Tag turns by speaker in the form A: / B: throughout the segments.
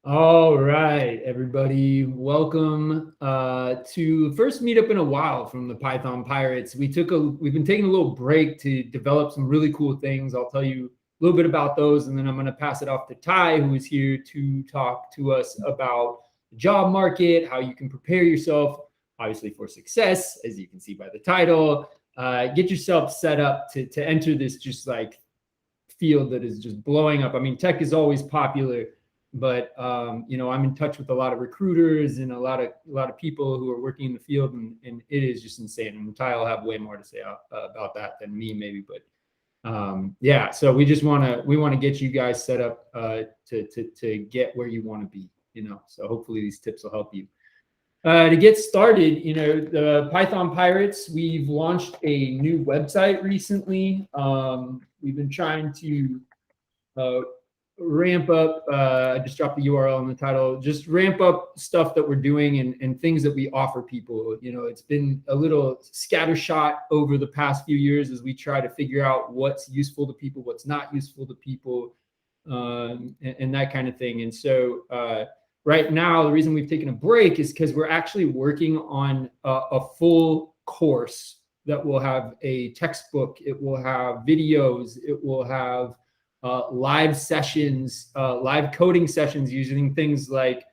A: All right, everybody, welcome to the first meetup in a while from the Python Pirates. We've been taking a little break to develop some really cool things. I'll tell you a little bit about those, and then I'm going to pass it off to Ty, who is here to talk to us about the job market, how you can prepare yourself, obviously for success, as you can see by the title. Get yourself set up to enter this just like field that is just blowing up. I mean, tech is always popular, but I'm in touch with a lot of recruiters and a lot of people who are working in the field, and it is just insane. And Ty will have way more to say about that than me, maybe. But yeah, so we want to get you guys set up to get where you want to be. So hopefully these tips will help you. To get started, the Python Pirates, we've launched a new website recently. We've been trying to ramp up, I just dropped the URL in the title, just ramp up stuff that we're doing and things that we offer people. It's been a little scattershot over the past few years as we try to figure out what's useful to people, what's not useful to people, and that kind of thing. And so right now, the reason we've taken a break is because we're actually working on a full course that will have a textbook, it will have videos, it will have live sessions, live coding sessions using things like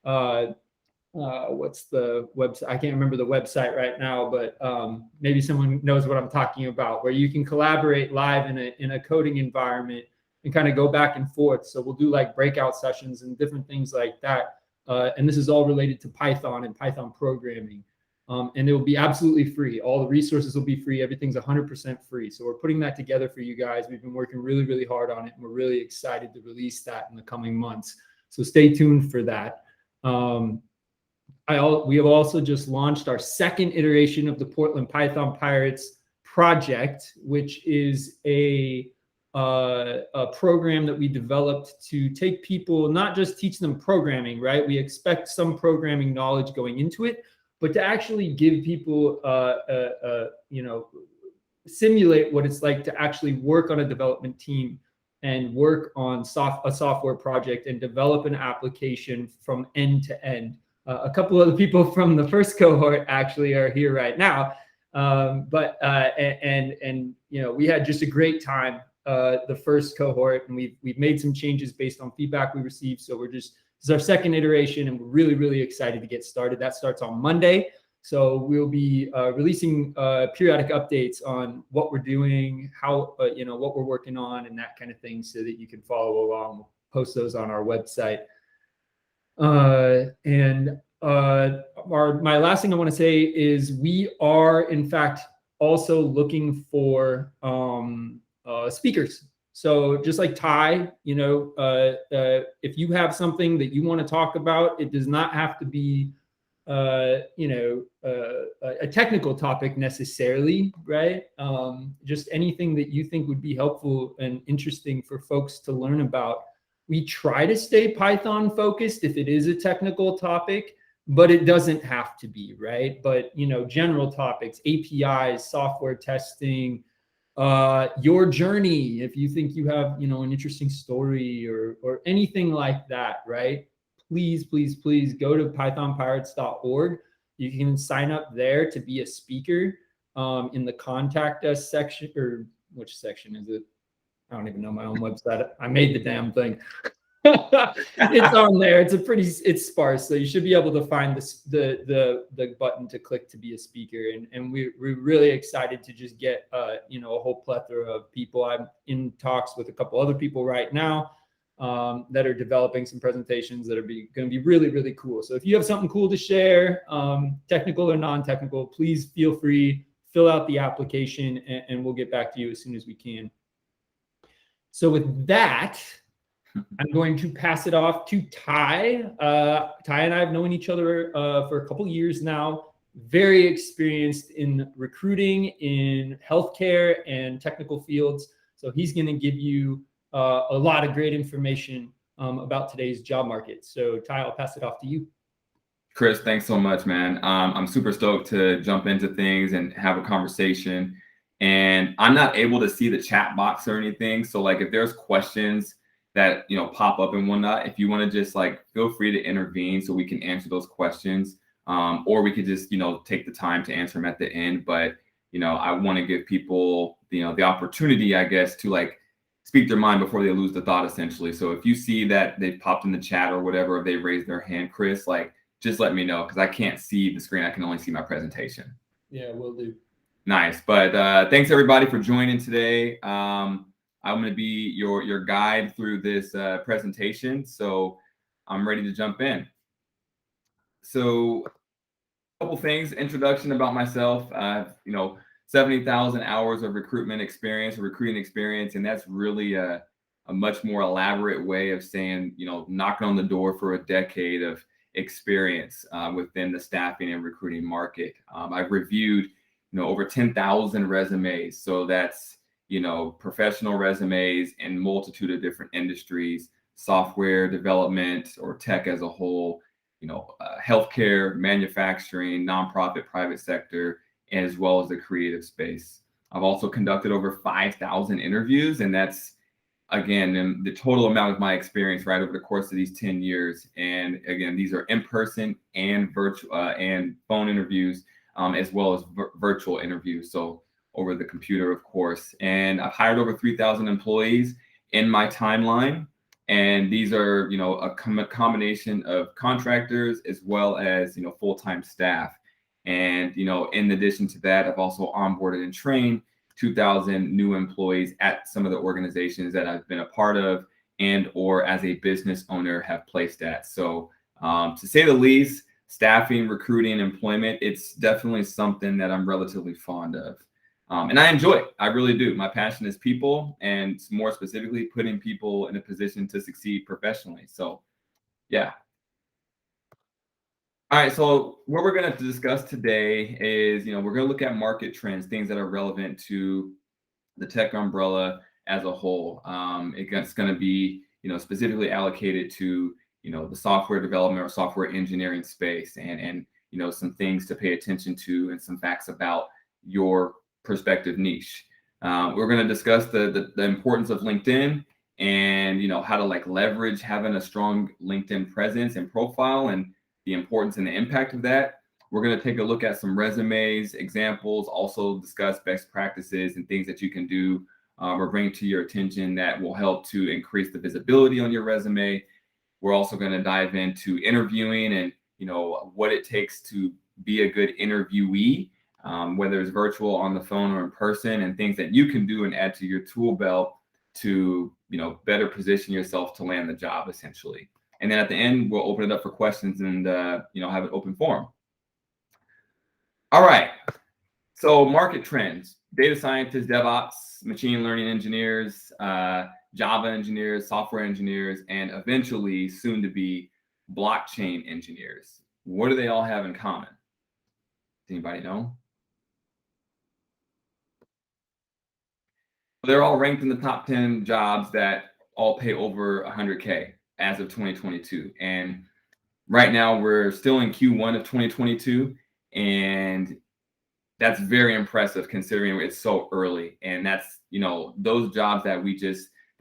A: what's the website? I can't remember the website right now, but maybe someone knows what I'm talking about, where you can collaborate live in a coding environment and kind of go back and forth. So we'll do like breakout sessions and different things like that. And this is all related to Python and Python programming. And it will be absolutely free. All the resources will be free. Everything's 100% free. So we're putting that together for you guys. We've been working really, really hard on it, and we're really excited to release that in the coming months. So stay tuned for that. We have also just launched our second iteration of the Portland Python Pirates project, which is a program that we developed to take people, not just teach them programming, right? We expect some programming knowledge going into it, but to actually give people, simulate what it's like to actually work on a development team and work on a software project and develop an application from end to end. A couple of the people from the first cohort actually are here right now, we had just a great time the first cohort, and we've made some changes based on feedback we received. So this is our second iteration, and we're really, really excited to get started. That starts on Monday. So we'll be releasing periodic updates on what we're doing, how, what we're working on, and that kind of thing, so that you can follow along. We'll post those on our website. My last thing I want to say is we are, in fact, also looking for speakers. So just like Ty, if you have something that you want to talk about, it does not have to be, a technical topic necessarily, right? Just anything that you think would be helpful and interesting for folks to learn about. We try to stay Python focused if it is a technical topic, but it doesn't have to be, right? But, general topics, APIs, software testing, your journey, if you think you have, an interesting story or anything like that, right? Please, please, please go to pythonpirates.org. You can sign up there to be a speaker in the contact us section, or which section is it? I don't even know my own website. I made the damn thing. It's on there. It's sparse, so you should be able to find the button to click to be a speaker. And we're really excited to just get a whole plethora of people. I'm in talks with a couple other people right now that are developing some presentations that are going to be really, really cool. So if you have something cool to share, technical or non-technical, please feel free, fill out the application, and we'll get back to you as soon as we can. So with that, I'm going to pass it off to Ty. Ty and I have known each other for a couple years now. Very experienced in recruiting, in healthcare and technical fields. So he's going to give you a lot of great information about today's job market. So Ty, I'll pass it off to you.
B: Chris, thanks so much, man. I'm super stoked to jump into things and have a conversation. And I'm not able to see the chat box or anything. So like if there's questions that, pop up and whatnot. If you want to just like feel free to intervene so we can answer those questions. Or we could just, take the time to answer them at the end. But, I want to give people, the opportunity, I guess, to like speak their mind before they lose the thought, essentially. So if you see that they've popped in the chat or whatever, if they raised their hand, Chris, like, just let me know, because I can't see the screen. I can only see my presentation.
A: Yeah, will do.
B: Nice. But thanks everybody for joining today. I'm going to be your guide through this presentation. So I'm ready to jump in. So a couple things, introduction about myself. 70,000 hours of recruiting experience, and that's really a much more elaborate way of saying, knocking on the door for a decade of experience within the staffing and recruiting market. I've reviewed, over 10,000 resumes. So that's, professional resumes in multitude of different industries, software development or tech as a whole, healthcare, manufacturing, nonprofit, private sector, as well as the creative space. I've also conducted over 5,000 interviews, and that's, again, the total amount of my experience right over the course of these 10 years. And again, these are in-person and virtual and phone interviews, as well as virtual interviews. So over the computer, of course. And I've hired over 3,000 employees in my timeline. And these are, a combination of contractors as well as, full-time staff. And, in addition to that, I've also onboarded and trained 2,000 new employees at some of the organizations that I've been a part of and or as a business owner have placed at. So to say the least, staffing, recruiting, employment, it's definitely something that I'm relatively fond of. And I enjoy it. I really do. My passion is people, and more specifically, putting people in a position to succeed professionally. So, yeah. All right. So what we're going to discuss today is, we're going to look at market trends, things that are relevant to the tech umbrella as a whole. It's going to be, specifically allocated to, the software development or software engineering space, and some things to pay attention to and some facts about your prospective niche. We're going to discuss the importance of LinkedIn and, how to like leverage having a strong LinkedIn presence and profile and the importance and the impact of that. We're going to take a look at some resumes, examples, also discuss best practices and things that you can do or bring to your attention that will help to increase the visibility on your resume. We're also going to dive into interviewing and, what it takes to be a good interviewee, whether it's virtual, on the phone, or in person, and things that you can do and add to your tool belt to, better position yourself to land the job, essentially. And then at the end, we'll open it up for questions and, have an open forum. All right. So market trends, data scientists, DevOps, machine learning engineers, Java engineers, software engineers, and eventually soon to be blockchain engineers. What do they all have in common? Does anybody know? They're all ranked in the top 10 jobs that all pay over 100K as of 2022. And right now we're still in Q1 of 2022. And that's very impressive considering it's so early. And that's, those jobs that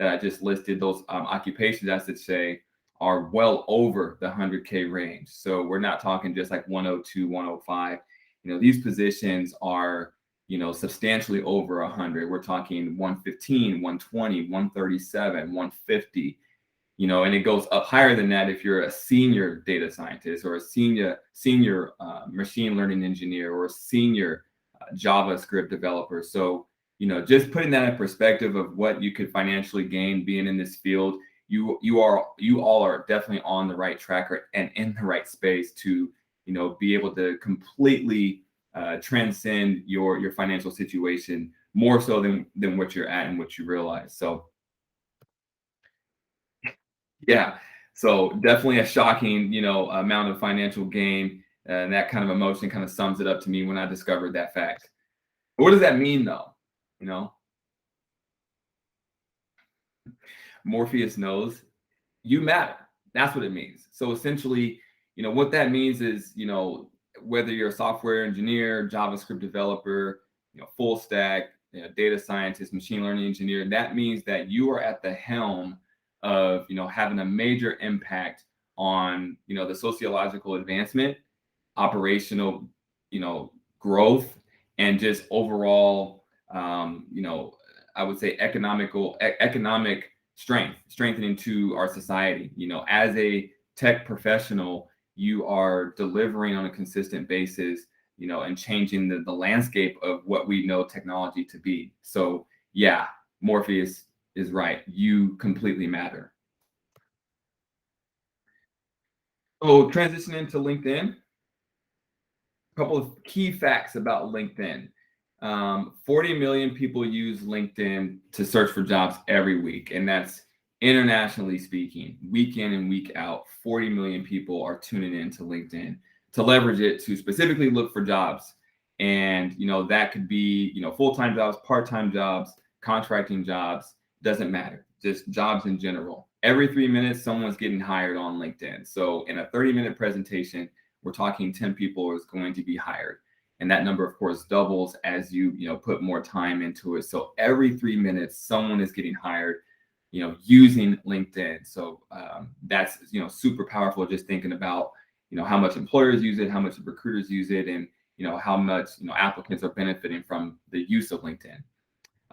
B: I just listed, those occupations, I should say, are well over the 100K range. So we're not talking just like 102, 105. These positions are, substantially over 100. We're talking 115, 120, 137, 150. And it goes up higher than that if you're a senior data scientist or a senior machine learning engineer or a senior JavaScript developer. So, just putting that in perspective of what you could financially gain being in this field, you all are definitely on the right track and in the right space to, be able to completely transcend your financial situation more so than what you're at and what you realize. So, yeah. So definitely a shocking, amount of financial gain, and that kind of emotion kind of sums it up to me when I discovered that fact. What does that mean, though? Morpheus knows you matter. That's what it means. So essentially, what that means is, whether you're a software engineer, JavaScript developer, full stack, data scientist, machine learning engineer, that means that you are at the helm of, having a major impact on, the sociological advancement, operational, growth, and just overall, I would say economic strengthening to our society. As a tech professional, you are delivering on a consistent basis, and changing the landscape of what we know technology to be. So yeah, Morpheus is right. You completely matter. So transitioning to LinkedIn, a couple of key facts about LinkedIn. 40 million people use LinkedIn to search for jobs every week. And that's internationally speaking, week in and week out, 40 million people are tuning in to LinkedIn to leverage it to specifically look for jobs. And, that could be, full-time jobs, part-time jobs, contracting jobs, doesn't matter, just jobs in general. Every 3 minutes, someone's getting hired on LinkedIn. So in a 30-minute presentation, we're talking 10 people is going to be hired. And that number, of course, doubles as you put more time into it. So every 3 minutes, someone is getting hired, using LinkedIn. So that's, super powerful, just thinking about, how much employers use it, how much recruiters use it, and, how much, applicants are benefiting from the use of LinkedIn.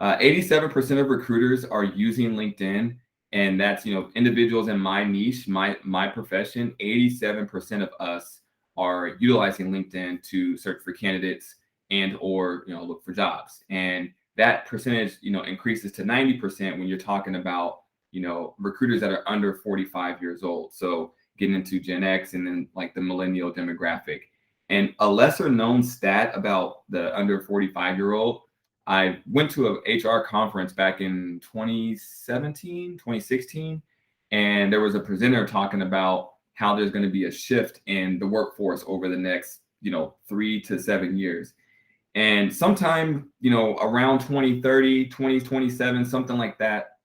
B: 87% of recruiters are using LinkedIn. And that's, individuals in my niche, my profession, 87% of us are utilizing LinkedIn to search for candidates and or look for jobs. And that percentage increases to 90% when you're talking about recruiters that are under 45 years old. So getting into Gen X and then like the millennial demographic. And a lesser known stat about the under 45-year-old, I went to a HR conference back in 2017, 2016, and there was a presenter talking about how there's going to be a shift in the workforce over the next, 3 to 7 years. And sometime, around 2030, 2027, something like that,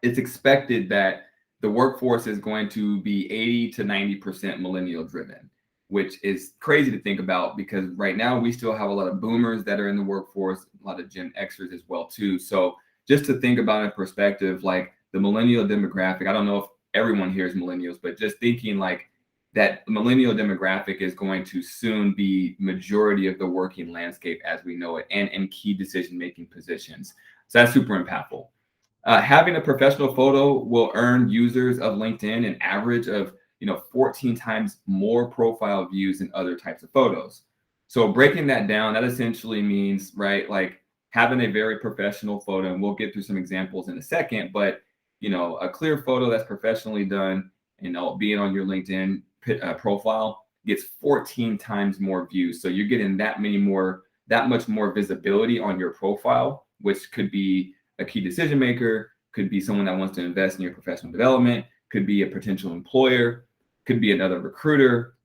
B: it's expected that the workforce is going to be 80 to 90% millennial driven, which is crazy to think about because right now we still have a lot of boomers that are in the workforce, a lot of Gen Xers as well too. So just to think about in perspective, like the millennial demographic, I don't know if everyone here is millennials, but just thinking like that millennial demographic is going to soon be majority of the working landscape as we know it and in key decision-making positions. So that's super impactful. Having a professional photo will earn users of LinkedIn an average of 14 times more profile views than other types of photos. So breaking that down, that essentially means, right, like having a very professional photo, and we'll get through some examples in a second, but a clear photo that's professionally done, being on your LinkedIn profile gets 14 times more views. So you're getting that much more visibility on your profile, which could be a key decision maker, could be someone that wants to invest in your professional development, could be a potential employer, could be another recruiter,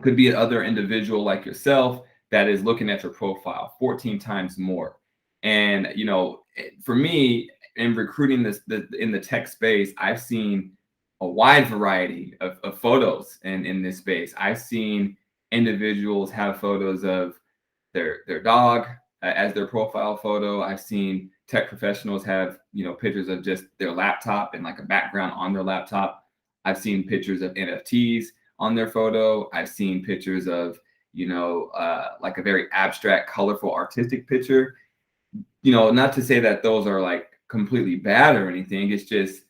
B: could be another individual like yourself that is looking at your profile 14 times more. And, for me in recruiting in the tech space, I've seen a wide variety of photos in this space. I've seen individuals have photos of their dog as their profile photo. I've seen tech professionals have, pictures of just their laptop and like a background on their laptop. I've seen pictures of NFTs on their photo. I've seen pictures of, like a very abstract, colorful, artistic picture. Not to say that those are like completely bad or anything. It's just,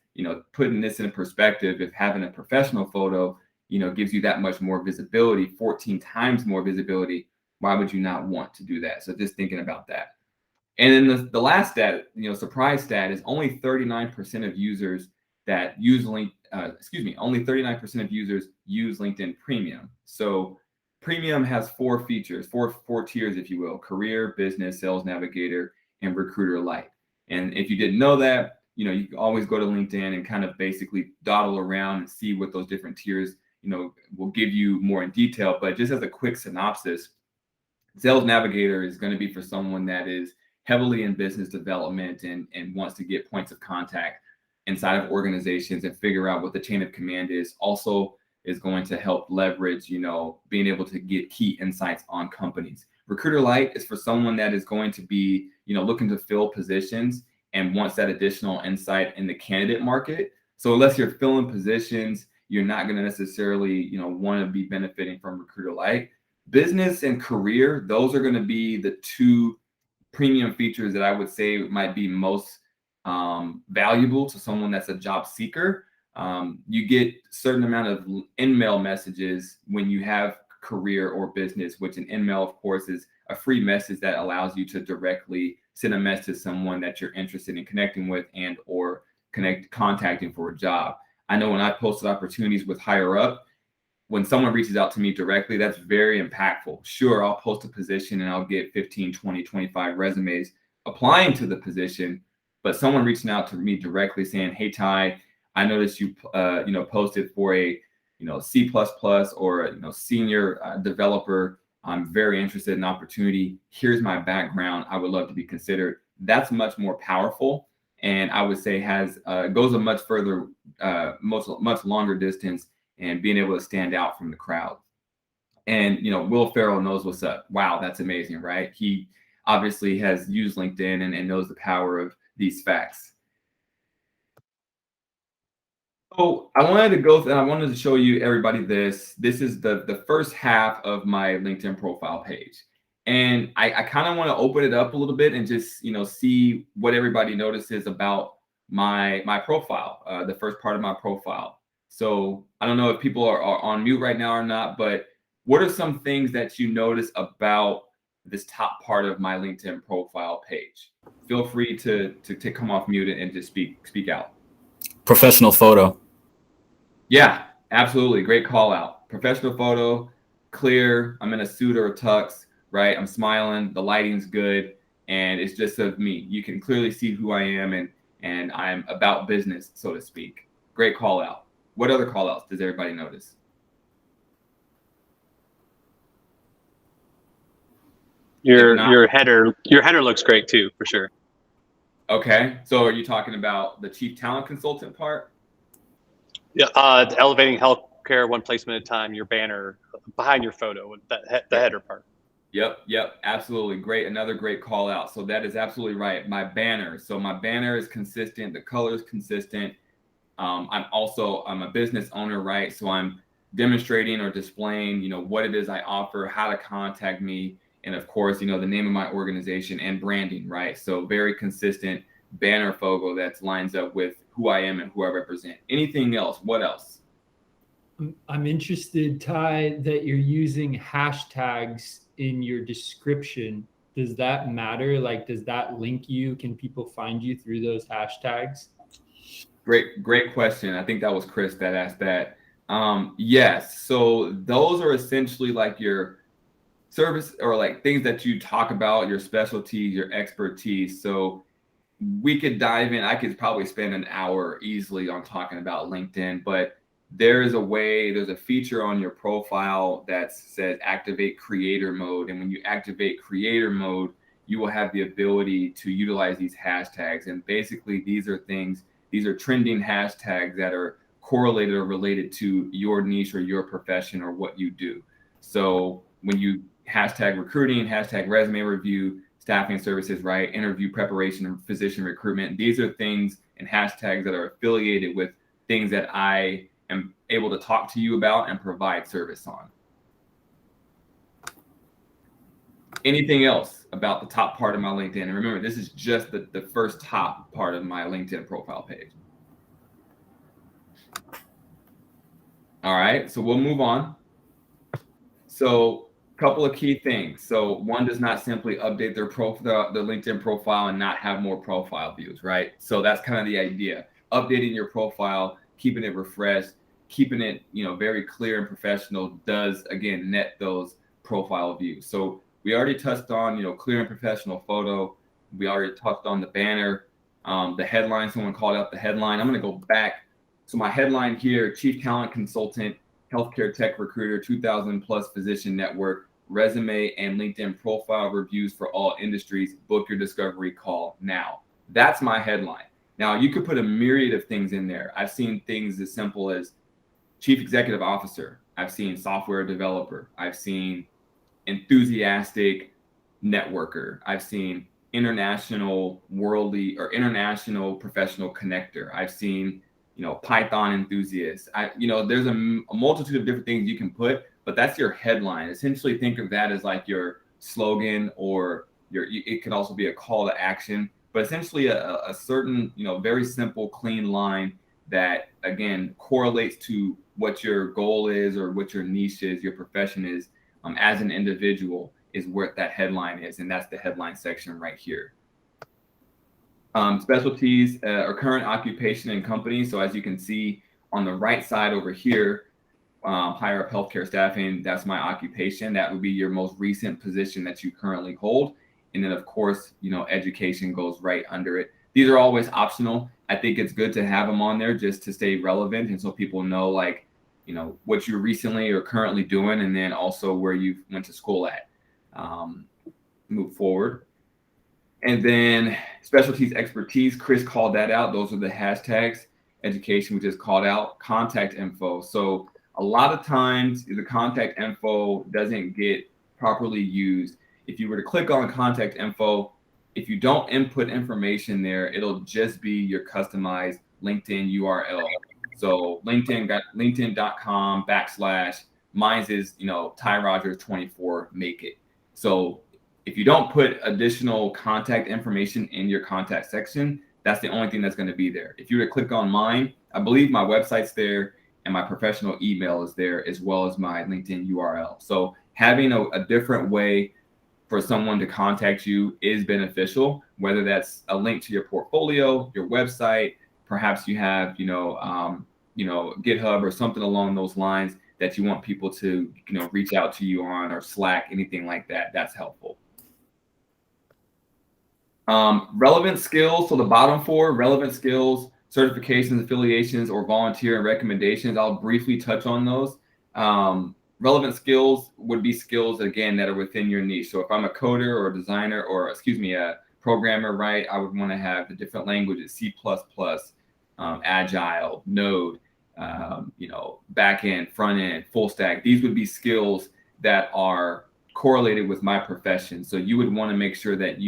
B: putting this in perspective, if having a professional photo, gives you that much more visibility, 14 times more visibility, why would you not want to do that? So just thinking about that. And then the last stat, surprise stat is only 39% of users that use only 39% of users use LinkedIn Premium. So Premium has four features, four tiers, if you will: career, business, sales navigator, and recruiter lite. And if you didn't know that, you can always go to LinkedIn and kind of basically dawdle around and see what those different tiers, will give you more in detail. But just as a quick synopsis, Sales Navigator is going to be for someone that is heavily in business development and wants to get points of contact inside of organizations and figure out what the chain of command is. Also is going to help leverage, being able to get key insights on companies. Recruiter Lite is for someone that is going to be, looking to fill positions and wants that additional insight in the candidate market. So unless you're filling positions, you're not going to necessarily, want to be benefiting from Recruiter Lite. Business and career, those are going to be the two premium features that I would say might be most valuable to someone that's a job seeker. You get certain amount of in-mail messages when you have career or business, which an in-mail, of course, is a free message that allows you to directly send a message to someone that you're interested in connecting with and or contacting for a job. I know when I posted opportunities with Higher Up, when someone reaches out to me directly, that's very impactful. Sure, I'll post a position and I'll get 15, 20, 25 resumes applying to the position, but someone reaching out to me directly saying, "Hey, Ty, I noticed you, posted for a, C++ or a, senior developer. I'm very interested in the opportunity. Here's my background. I would love to be considered." That's much more powerful, and I would say goes a much further, much longer distance, and being able to stand out from the crowd. And Will Ferrell knows what's up. Wow, that's amazing, right? He obviously has used LinkedIn and knows the power of these facts. So I wanted to show you everybody this. This is the first half of my LinkedIn profile page. And I kind of want to open it up a little bit and just, see what everybody notices about my profile, the first part of my profile. So I don't know if people are on mute right now or not, but what are some things that you notice about this top part of my LinkedIn profile page? Feel free to come off mute and just speak out.
C: Professional photo.
B: Yeah, absolutely. Great call out. Professional photo, clear. I'm in a suit or a tux, right? I'm smiling. The lighting's good. And it's just of me. You can clearly see who I am and I'm about business, so to speak. Great call out. What other call outs does everybody notice?
D: Your header looks great too, for sure.
B: Okay. So are you talking about the chief talent consultant part?
D: Yeah, elevating healthcare one placement at a time, your banner behind your photo, the header part.
B: Yep, absolutely. Great. Another great call out. So that is absolutely right. My banner. So my banner is consistent. The color is consistent. I'm a business owner, right? So I'm demonstrating or displaying, what it is I offer, how to contact me, and of course, the name of my organization and branding, right? So very consistent banner photo that lines up with who I am and who I represent. Anything else? What else?
A: I'm interested, Ty, that you're using hashtags in your description. Does that matter? Like, does that link you? Can people find you through those hashtags?
B: Great question. I think that was Chris that asked that. Yes. So those are essentially like your service or like things that you talk about, your specialties, your expertise. So we could dive in. I could probably spend an hour easily on talking about LinkedIn, but there's a feature on your profile that says activate creator mode. And when you activate creator mode, you will have the ability to utilize these hashtags. And basically these are trending hashtags that are correlated or related to your niche or your profession or what you do. So when you hashtag recruiting, hashtag resume review, staffing services, right? Interview preparation and physician recruitment. These are things and hashtags that are affiliated with things that I am able to talk to you about and provide service on. Anything else about the top part of my LinkedIn? And remember, this is just the first top part of my LinkedIn profile page. All right, so we'll move on. So couple of key things. So one does not simply update their profile, the LinkedIn profile, and not have more profile views, right? So that's kind of the idea. Updating your profile, keeping it refreshed, keeping it, very clear and professional does, again, net those profile views. So we already touched on, clear and professional photo. We already touched on the banner, the headline. Someone called out the headline. I'm going to go back. So my headline here, Chief Talent Consultant, Healthcare Tech Recruiter, 2,000 plus physician network, resume and LinkedIn profile reviews for all industries. Book your discovery call now. That's my headline. Now you could put a myriad of things in there. I've seen things as simple as Chief Executive Officer. I've seen software developer. I've seen enthusiastic networker. I've seen international worldly or international professional connector. I've seen Python enthusiast. There's a multitude of different things you can put, but that's your headline. Essentially, think of that as like your slogan, or it could also be a call to action, but essentially a certain, very simple, clean line that, again, correlates to what your goal is or what your niche is, your profession is, as an individual, is where that headline is. And that's the headline section right here. Specialties or current occupation and company. So as you can see on the right side over here, higher up healthcare staffing, that's my occupation. That would be your most recent position that you currently hold. And then, of course, education goes right under it. These are always optional. I think it's good to have them on there just to stay relevant, and so people know, like, what you're recently or currently doing, and then also where you went to school at. Move forward. And then specialties, expertise, Chris called that out. Those are the hashtags. Education, we just called out. Contact info. So a lot of times the contact info doesn't get properly used. If you were to click on contact info, if you don't input information there, it'll just be your customized LinkedIn URL. So LinkedIn.com / mine's is, Ty Rogers 24, make it. So if you don't put additional contact information in your contact section, that's the only thing that's going to be there. If you were to click on mine, I believe my website's there and my professional email is there, as well as my LinkedIn URL. So having a different way for someone to contact you is beneficial, whether that's a link to your portfolio, your website, perhaps you have, GitHub or something along those lines that you want people to, reach out to you on, or Slack, anything like that. That's helpful. Relevant skills. So the bottom 4, relevant skills, certifications, affiliations, or volunteer and recommendations. I'll briefly touch on those. Relevant skills would be skills, again, that are within your niche. So if I'm a coder or a designer, or a programmer, right, I would want to have the different languages, C++, Agile, Node, back end, front end, full stack. These would be skills that are correlated with my profession. So you would want to make sure that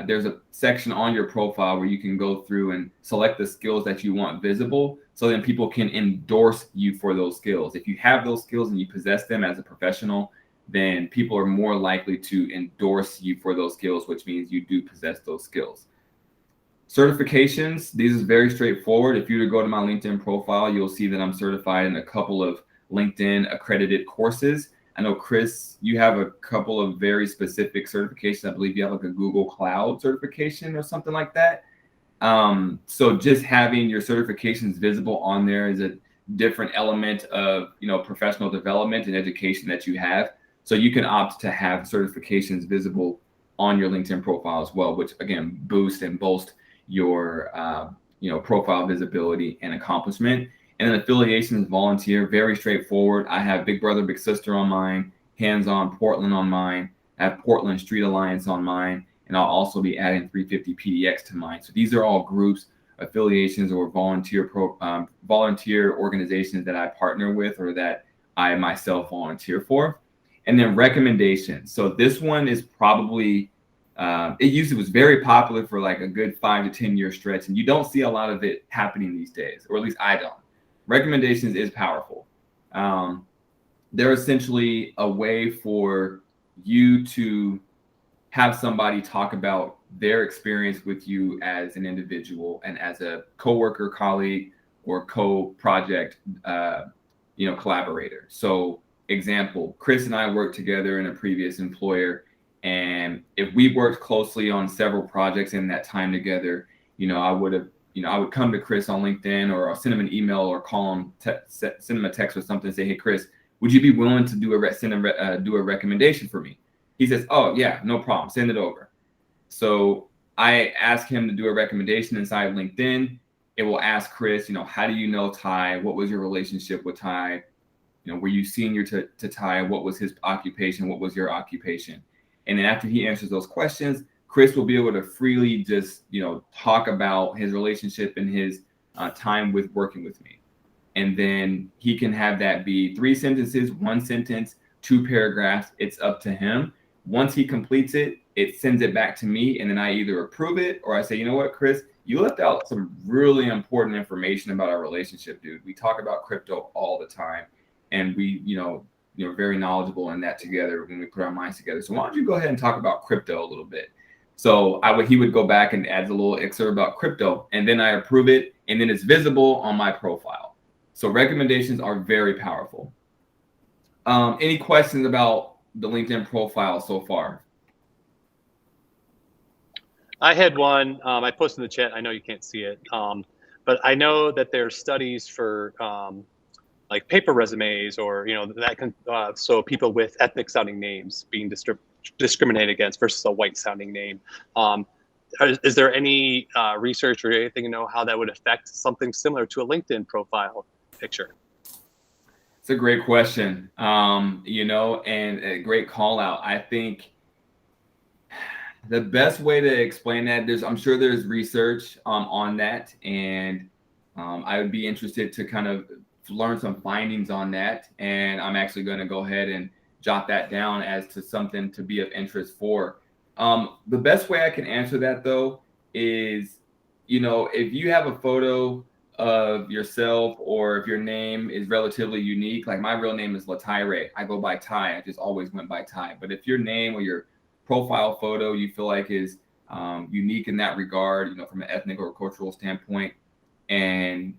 B: there's a section on your profile where you can go through and select the skills that you want visible, so then people can endorse you for those skills. If you have those skills and you possess them as a professional, then people are more likely to endorse you for those skills, which means you do possess those skills. Certifications, these is very straightforward. If you were to go to my LinkedIn profile, you'll see that I'm certified in a couple of LinkedIn accredited courses. I know, Chris, you have a couple of very specific certifications. I believe you have like a Google Cloud certification or something like that. So just having your certifications visible on there is a different element of, professional development and education that you have. So you can opt to have certifications visible on your LinkedIn profile as well, which, again, boost and bolster your, profile visibility and accomplishment. And then affiliations, volunteer, very straightforward. I have Big Brother, Big Sister on mine, Hands On Portland on mine, I have Portland Street Alliance on mine, and I'll also be adding 350 PDX to mine. So these are all groups, affiliations, or volunteer organizations that I partner with, or that I myself volunteer for. And then recommendations. So this one is probably, it was very popular for like a good 5 to 10 year stretch, and you don't see a lot of it happening these days, or at least I don't. Recommendations is powerful. They're essentially a way for you to have somebody talk about their experience with you as an individual and as a coworker, colleague, or co-project, collaborator. So, example, Chris and I worked together in a previous employer, and if we worked closely on several projects in that time together, I would come to Chris on LinkedIn, or I'll send him an email or call him, send him a text or something, and say, hey, Chris, would you be willing to do a recommendation for me? He says, oh, yeah, no problem. Send it over. So I ask him to do a recommendation inside LinkedIn. It will ask Chris, how do you know Ty? What was your relationship with Ty? Were you senior to Ty? What was his occupation? What was your occupation? And then after he answers those questions, Chris will be able to freely just, talk about his relationship and his time with working with me. And then he can have that be 3 sentences, 1 sentence, 2 paragraphs. It's up to him. Once he completes it, it sends it back to me, and then I either approve it, or I say, you know what, Chris, you left out some really important information about our relationship, dude. We talk about crypto all the time, and we, very knowledgeable in that together when we put our minds together. So why don't you go ahead and talk about crypto a little bit? So he would go back and add a little excerpt about crypto, and then I approve it, and then it's visible on my profile. So recommendations are very powerful. Any questions about the LinkedIn profile so far?
D: I had one. I posted in the chat. I know you can't see it, but I know that there's studies for like paper resumes, or that can so people with ethnic sounding names being discriminated against versus a white sounding name. Is there any research or anything how that would affect something similar to a LinkedIn profile picture?
B: It's a great question, and a great call out. I think the best way to explain that, I'm sure there's research on that, and I would be interested to kind of learn some findings on that. And I'm actually going to go ahead and jot that down as to something to be of interest for. The best way I can answer that, though, is, if you have a photo of yourself, or if your name is relatively unique, like my real name is Latire. I go by Ty. I just always went by Ty. But if your name or your profile photo you feel like is unique in that regard, from an ethnic or cultural standpoint, and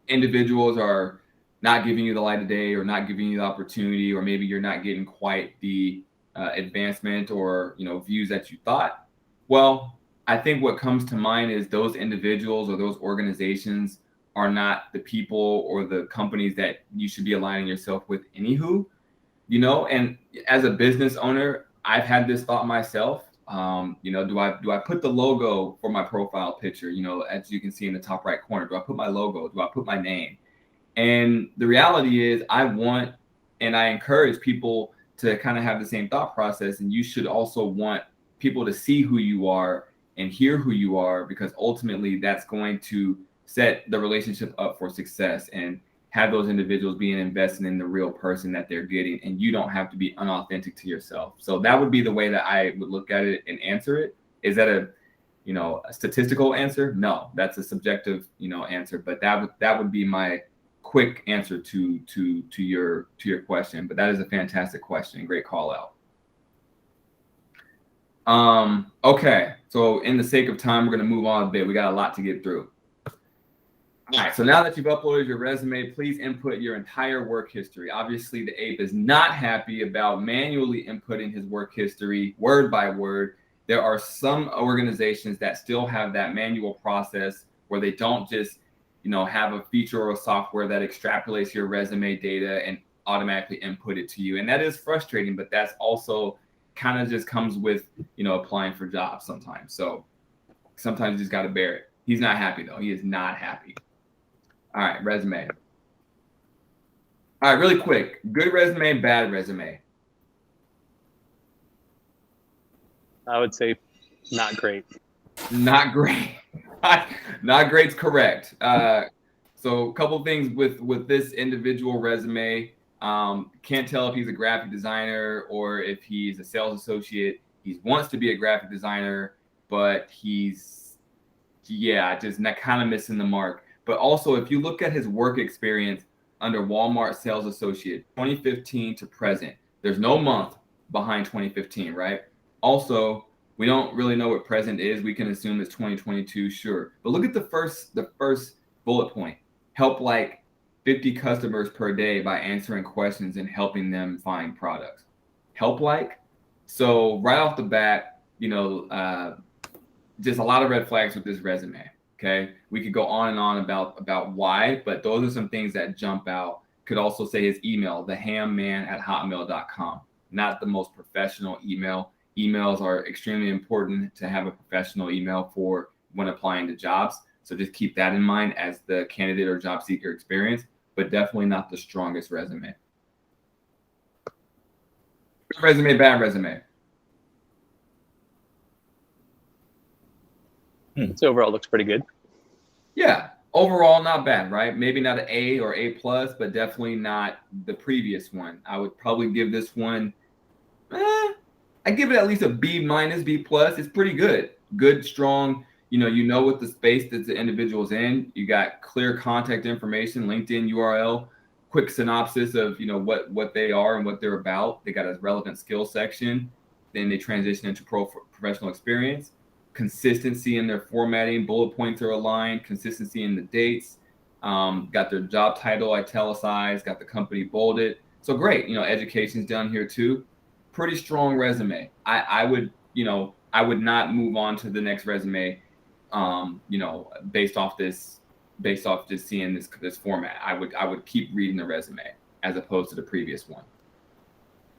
B: individuals are not giving you the light of day, or not giving you the opportunity, or maybe you're not getting quite the advancement or views that you thought, well, I think what comes to mind is those individuals or those organizations are not the people or the companies that you should be aligning yourself with anywho. And as a business owner, I've had this thought myself. Do I put the logo for my profile picture? As you can see in the top right corner, do I put my logo? Do I put my name? And the reality is, I want and I encourage people to kind of have the same thought process. And you should also want people to see who you are and hear who you are, because ultimately that's going to set the relationship up for success and have those individuals being invested in the real person that they're getting, and you don't have to be unauthentic to yourself. So that would be the way that I would look at it and answer it. Is that a statistical answer? No, that's a subjective, answer. But that would be my quick answer to your question. But that is a fantastic question. Great call out. Okay, so in the sake of time, we're going to move on a bit. We got a lot to get through. All right, so now that you've uploaded your resume, please input your entire work history. Obviously, the ape is not happy about manually inputting his work history word by word. There are some organizations that still have that manual process where they don't just, have a feature or a software that extrapolates your resume data and automatically input it to you. And that is frustrating, but that's also kind of just comes with, applying for jobs sometimes. So sometimes you just got to bear it. He's not happy, though. He is not happy. All right, resume. All right, really quick. Good resume, bad resume.
D: I would say not great.
B: Not great. Not great's correct. So a couple things with this individual resume. Can't tell if he's a graphic designer or if he's a sales associate. He wants to be a graphic designer, but he's just not kind of missing the mark. But also, if you look at his work experience under Walmart sales associate, 2015 to present, there's no month behind 2015, right? Also, we don't really know what present is. We can assume it's 2022, sure. But look at the first bullet point. Help like 50 customers per day by answering questions and helping them find products. Help like? So right off the bat, just a lot of red flags with this resume. Okay, we could go on and on about why, but those are some things that jump out. Could also say his email, thehamman@hotmail.com. Not the most professional email. Emails are extremely important to have a professional email for when applying to jobs. So just keep that in mind as the candidate or job seeker experience, but definitely not the strongest resume. Good resume, bad resume.
D: So overall, it looks pretty good.
B: Yeah, overall not bad, right? Maybe not an A or A+, but definitely not the previous one. I would probably give this one, I give it at least a B-, B+. It's pretty good. Good, strong, you know what the space that the individual's in. You got clear contact information, LinkedIn URL, quick synopsis of what they are and what they're about. They got a relevant skills section. Then they transition into professional experience. Consistency in their formatting, bullet points are aligned, consistency in the dates. Got their job title italicized, got the company bolded. So great, education's down here too. Pretty strong resume. I would not move on to the next resume, based off just seeing this format. I would keep reading the resume as opposed to the previous one.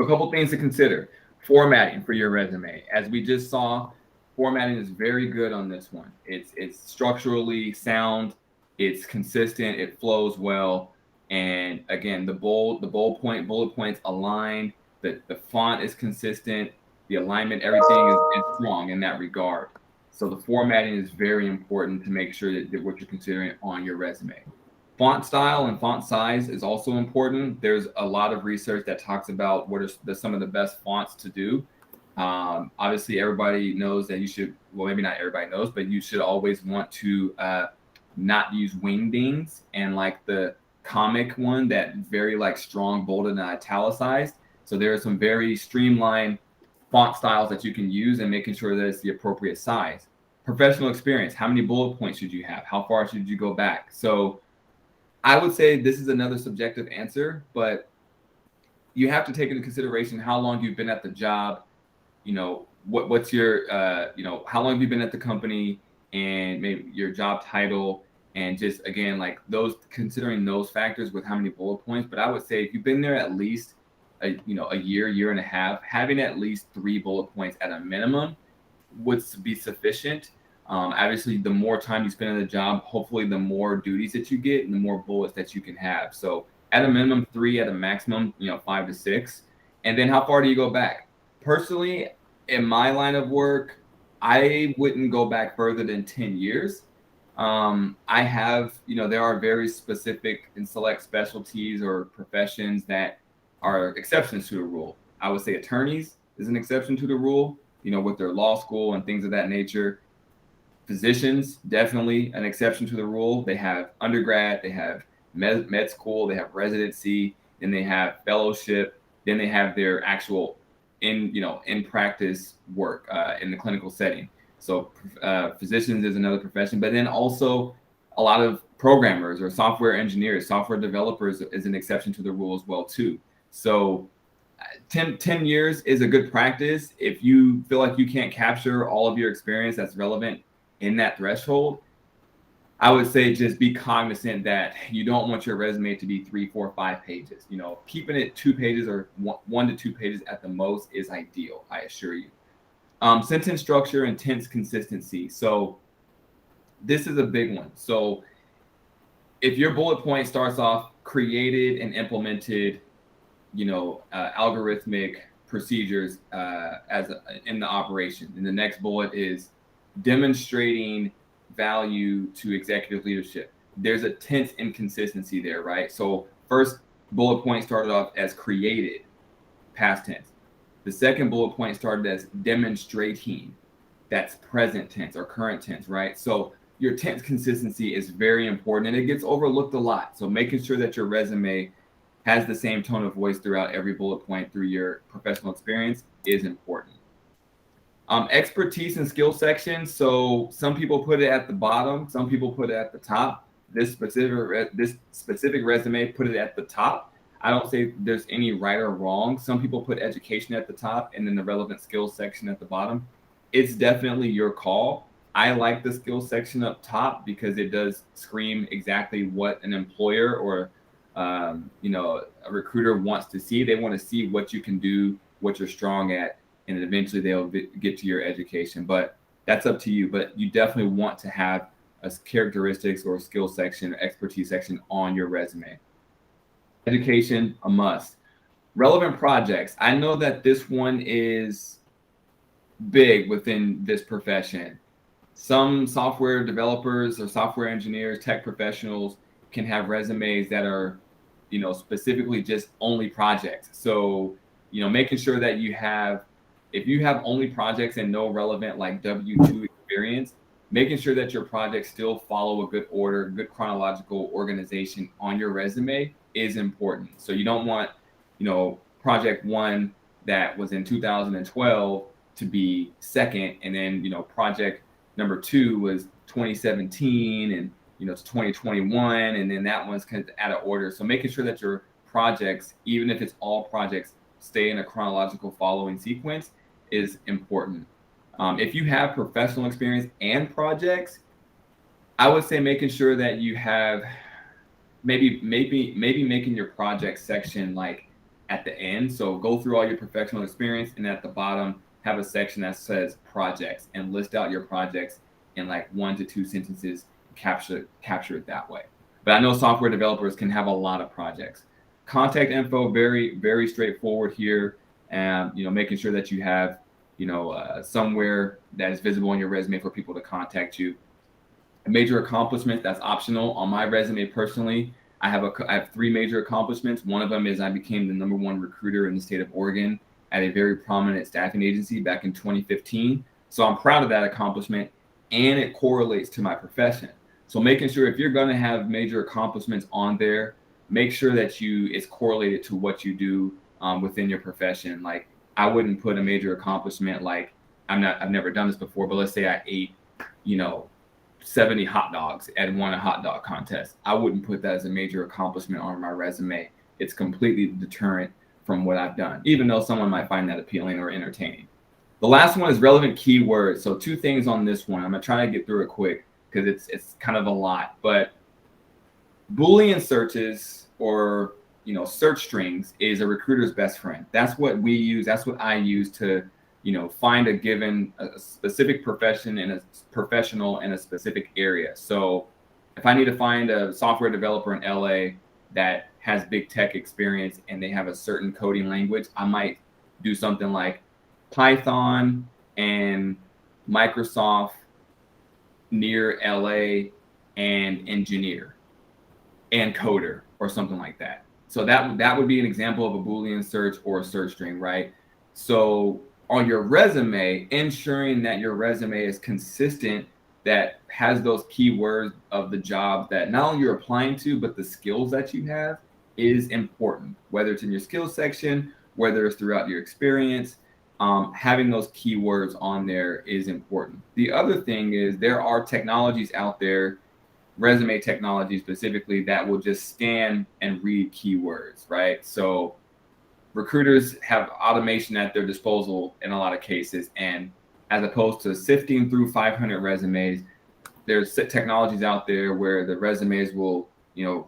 B: A couple things to consider. Formatting for your resume. As we just saw, formatting is very good on this one. It's structurally sound, it's consistent, it flows well, and again, the bullet points aligned, the font is consistent, the alignment, everything is strong in that regard. So the formatting is very important to make sure that what you're considering on your resume. Font style and font size is also important. There's a lot of research that talks about what are some of the best fonts to do. Obviously, everybody knows that you should, well, maybe not everybody knows, but you should always want to not use wingdings and like the comic one that very like strong, bolded, and italicized. So there are some very streamlined font styles that you can use and making sure that it's the appropriate size. Professional experience. How many bullet points should you have? How far should you go back? So I would say this is another subjective answer, but you have to take into consideration how long you've been at the job, what's your, how long have you been at the company, and maybe your job title, and just again, like considering those factors with how many bullet points. But I would say if you've been there at least a year and a half, having at least 3 bullet points at a minimum would be sufficient. Obviously, the more time you spend in the job, hopefully the more duties that you get and the more bullets that you can have. So at a minimum 3, at a maximum 5 to 6. And then how far do you go back? Personally, in my line of work, I wouldn't go back further than 10 years. I have, there are very specific and select specialties or professions that are exceptions to the rule. I would say attorneys is an exception to the rule, with their law school and things of that nature. Physicians, definitely an exception to the rule. They have undergrad, they have med school, they have residency, then they have fellowship, then they have their actual in practice work in the clinical setting. So physicians is another profession, but then also a lot of programmers or software engineers, software developers is an exception to the rule as well too. So 10 years is a good practice. If you feel like you can't capture all of your experience that's relevant in that threshold, I would say just be cognizant that you don't want your resume to be 3, 4, 5 pages. Keeping it 2 pages or 1 to 2 pages at the most is ideal, I assure you. Sentence structure and tense consistency. So this is a big one. So if your bullet point starts off created and implemented, algorithmic procedures in the operation, and the next bullet is demonstrating value to executive leadership, there's a tense inconsistency there, right? So first bullet point started off as created, past tense. The second bullet point started as demonstrating, that's present tense or current tense, right? So your tense consistency is very important, and it gets overlooked a lot. So making sure that your resume has the same tone of voice throughout every bullet point through your professional experience is important. Expertise and skill section. So some people put it at the bottom, some people put it at the top. This specific resume put it at the top. I don't say there's any right or wrong. Some people put education at the top and then the relevant skills section at the bottom. It's definitely your call. I like the skills section up top because it does scream exactly what an employer or a recruiter wants to see. They want to see what you can do, what you're strong at, and eventually they'll get to your education. But that's up to you. But you definitely want to have a characteristics or skill section or expertise section on your resume. Education, a must. Relevant projects. I know that this one is big within this profession. Some software developers or software engineers, tech professionals can have resumes that are, specifically just only projects. So, making sure that if you have only projects and no relevant like W-2 experience, making sure that your projects still follow a good order, good chronological organization on your resume is important. So you don't want, project one that was in 2012 to be second, and then, project number two was 2017, and it's 2021, and then that one's kind of out of order. So making sure that your projects, even if it's all projects, stay in a chronological following sequence is important. If you have professional experience and projects, I would say making sure that you have maybe making your project section like at the end. So go through all your professional experience, and at the bottom have a section that says projects, and list out your projects in like 1 to 2 sentences, capture it that way. But I know software developers can have a lot of projects. Contact info, very, very straightforward here. And, making sure that you have, somewhere that is visible on your resume for people to contact you. A major accomplishment, that's optional. On my resume personally, I have 3 major accomplishments. One of them is I became the #1 recruiter in the state of Oregon at a very prominent staffing agency back in 2015. So I'm proud of that accomplishment, and it correlates to my profession. So making sure if you're going to have major accomplishments on there, make sure that it's correlated to what you do within your profession. Like, I wouldn't put a major accomplishment like I've never done this before, but let's say I ate, 70 hot dogs and won a hot dog contest. I wouldn't put that as a major accomplishment on my resume. It's completely deterrent from what I've done, even though someone might find that appealing or entertaining. The last one is relevant keywords. So 2 things on this one. I'm gonna try to get through it quick because it's kind of a lot. But Boolean searches, or search strings, is a recruiter's best friend. That's what we use. That's what I use to find a specific profession and a professional in a specific area. So if I need to find a software developer in LA that has big tech experience and they have a certain coding language, I might do something like Python and Microsoft near LA and engineer and coder or something like that. So that would be an example of a Boolean search or a search string, right? So on your resume, ensuring that your resume is consistent, that has those keywords of the job that not only you're applying to, but the skills that you have, is important. Whether it's in your skills section, whether it's throughout your experience, having those keywords on there is important. The other thing is there are technologies out there, resume technology specifically, that will just scan and read keywords, right? So recruiters have automation at their disposal in a lot of cases, and as opposed to sifting through 500 resumes, there's technologies out there where the resumes will,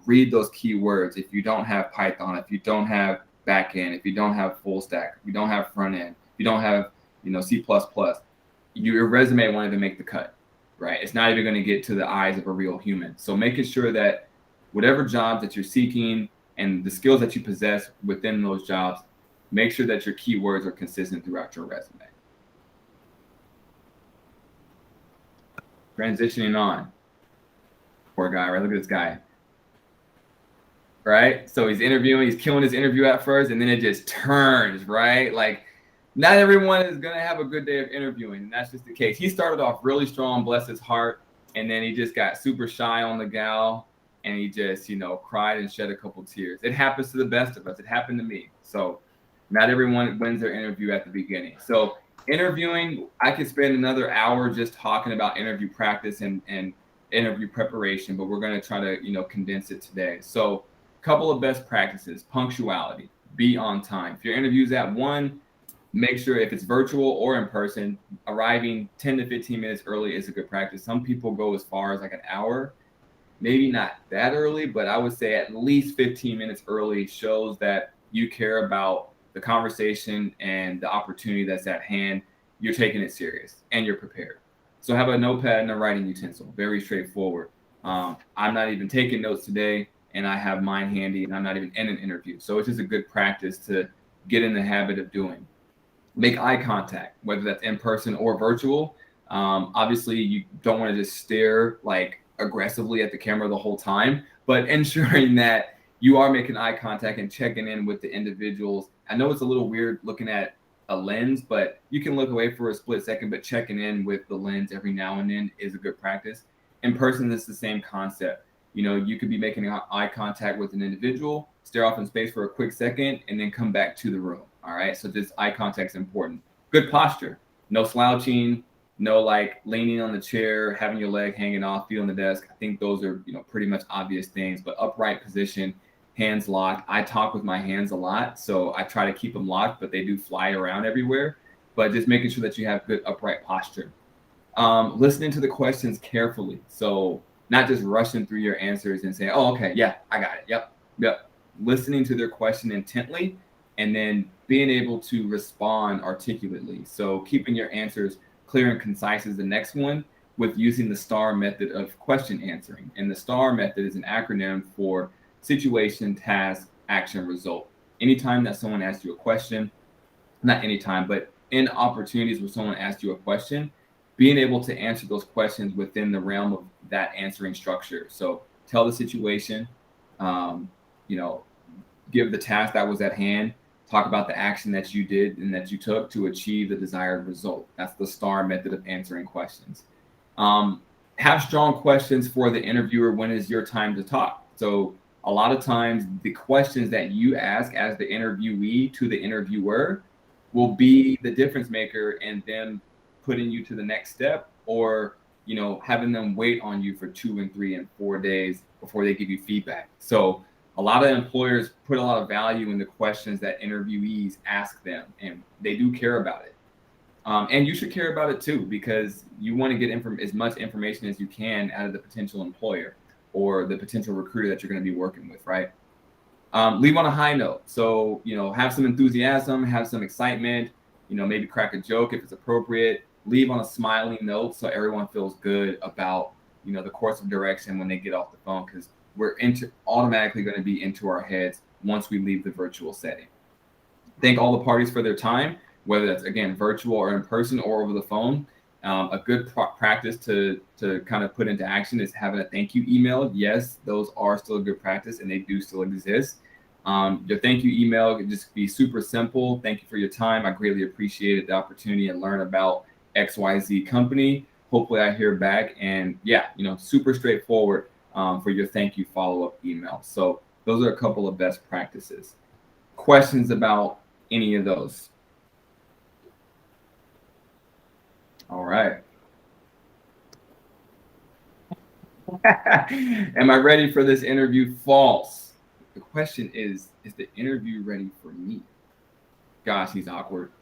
B: read those keywords. If you don't have Python, if you don't have backend, if you don't have full stack, if you don't have front end, if you don't have, C++, your resume won't even make the cut, right? It's not even going to get to the eyes of a real human. So making sure that whatever jobs that you're seeking and the skills that you possess within those jobs, make sure that your keywords are consistent throughout your resume. Transitioning on. Poor guy, right? Look at this guy. Right? So he's killing his interview at first, and then it just turns, right? Like, not everyone is going to have a good day of interviewing, and that's just the case. He started off really strong, bless his heart, and then he just got super shy on the gal, and he just, cried and shed a couple tears. It happens to the best of us. It happened to me. So not everyone wins their interview at the beginning. So interviewing, I could spend another hour just talking about interview practice and interview preparation, but we're going to try to, condense it today. So a couple of best practices: punctuality, be on time. If your interview's at 1, make sure, if it's virtual or in person, arriving 10 to 15 minutes early is a good practice. Some people go as far as like an hour, maybe not that early, but I would say at least 15 minutes early shows that you care about the conversation and the opportunity that's at hand. You're taking it serious and you're prepared. So have a notepad and a writing utensil. Very straightforward. I'm not even taking notes today, and I have mine handy, and I'm not even in an interview. So it's just a good practice to get in the habit of doing. Make eye contact, whether that's in person or virtual. Obviously, you don't want to just stare like aggressively at the camera the whole time, but ensuring that you are making eye contact and checking in with the individuals. I know it's a little weird looking at a lens, but you can look away for a split second, but checking in with the lens every now and then is a good practice. In person, it's the same concept. You know, you could be making eye contact with an individual, stare off in space for a quick second, and then come back to the room. All right. So this eye contact is important. Good posture, no slouching, no like leaning on the chair, having your leg hanging off, feet on the desk. I think those are, you know, pretty much obvious things, but upright position, hands locked. I talk with my hands a lot, so I try to keep them locked, but they do fly around everywhere. But just making sure that you have good upright posture. Listening to the questions carefully. So not just rushing through your answers and saying, oh, okay, yeah, I got it. Yep. Listening to their question intently and then being able to respond articulately. So keeping your answers clear and concise is the next one, with using the STAR method of question answering. And the STAR method is an acronym for situation, task, action, result. Anytime that someone asks you a question, not anytime, but in opportunities where someone asks you a question, being able to answer those questions within the realm of that answering structure. So tell the situation, you know, give the task that was at hand, talk about the action that you did and that you took to achieve the desired result. That's the STAR method of answering questions. Have strong questions for the interviewer. When is your time to talk? So a lot of times the questions that you ask as the interviewee to the interviewer will be the difference maker in them putting you to the next step, or, you know, having them wait on you for 2 and 3 and 4 days before they give you feedback. So a lot of employers put a lot of value in the questions that interviewees ask them, and they do care about it. And you should care about it too, because you want to get as much information as you can out of the potential employer or the potential recruiter that you're going to be working with, right? Leave on a high note. So, you know, have some enthusiasm, have some excitement, you know, maybe crack a joke if it's appropriate. Leave on a smiling note so everyone feels good about, you know, the course of direction when they get off the phone, because we're automatically going to be into our heads once we leave the virtual setting. Thank all the parties for their time, whether that's, again, virtual or in person or over the phone. A good practice to kind of put into action is having a thank you email. Yes, those are still a good practice and they do still exist. Your thank you email can just be super simple. Thank you for your time. I greatly appreciated the opportunity and learn about XYZ company. Hopefully I hear back, and yeah, you know, super straightforward for your thank you follow-up email. So those are a couple of best practices. Questions about any of those? All right. Am I ready for this interview? False. The question is the interview ready for me? Gosh, he's awkward.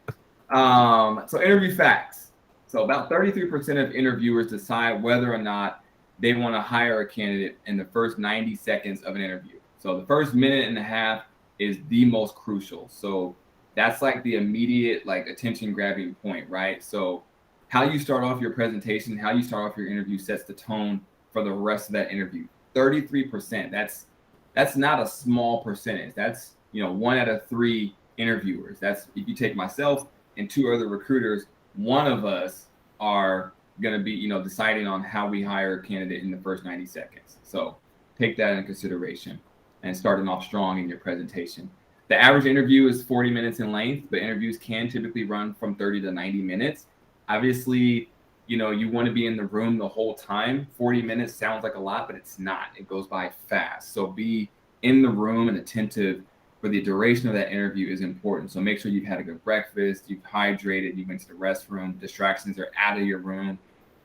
B: So interview facts. So about 33% of interviewers decide whether or not they want to hire a candidate in the first 90 seconds of an interview. So the first minute and a half is the most crucial. So that's like the immediate, like, attention grabbing point, right? So how you start off your presentation, how you start off your interview sets the tone for the rest of that interview. 33%. That's not a small percentage. That's, you know, 1 out of 3 interviewers. That's, if you take myself and 2 other recruiters, one of us are going to be, you know, deciding on how we hire a candidate in the first 90 seconds. So take that into consideration and starting off strong in your presentation. The average interview is 40 minutes in length, but interviews can typically run from 30 to 90 minutes. Obviously, you know, you want to be in the room the whole time. 40 minutes sounds like a lot, but it's not. It goes by fast. So be in the room and attentive for the duration of that interview is important. So make sure you've had a good breakfast, you've hydrated, you went to the restroom, distractions are out of your room,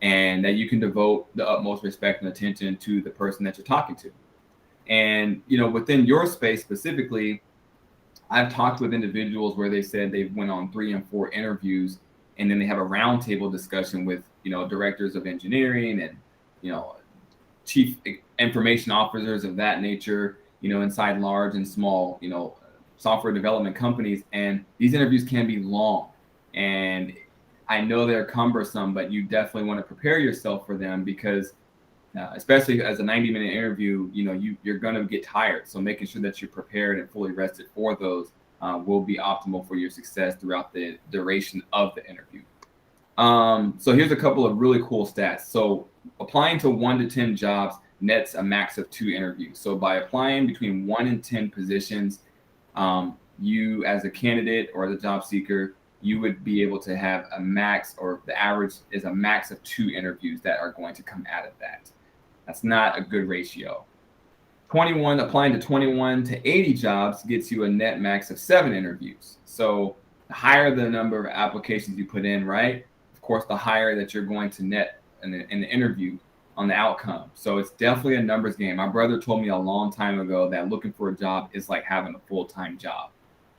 B: and that you can devote the utmost respect and attention to the person that you're talking to. And, you know, within your space specifically, I've talked with individuals where they said they've went on 3 and 4 interviews, and then they have a roundtable discussion with, you know, directors of engineering and, you know, chief information officers of that nature, you know, inside large and small, you know, software development companies. And these interviews can be long, and I know they're cumbersome, but you definitely want to prepare yourself for them, because especially as a 90-minute interview, you know, you're going to get tired. So making sure that you're prepared and fully rested for those will be optimal for your success throughout the duration of the interview. So here's a couple of really cool stats. So applying to 1 to 10 jobs nets a max of 2 interviews. So by applying between 1 and 10 positions, you as a candidate or as a job seeker, you would be able to have a max, or the average is a max of 2 interviews that are going to come out of that. That's not a good ratio. Applying to 21 to 80 jobs gets you a net max of 7 interviews. So the higher the number of applications you put in, right? Of course, the higher that you're going to net in the interview on the outcome. So it's definitely a numbers game. My brother told me a long time ago that looking for a job is like having a full-time job.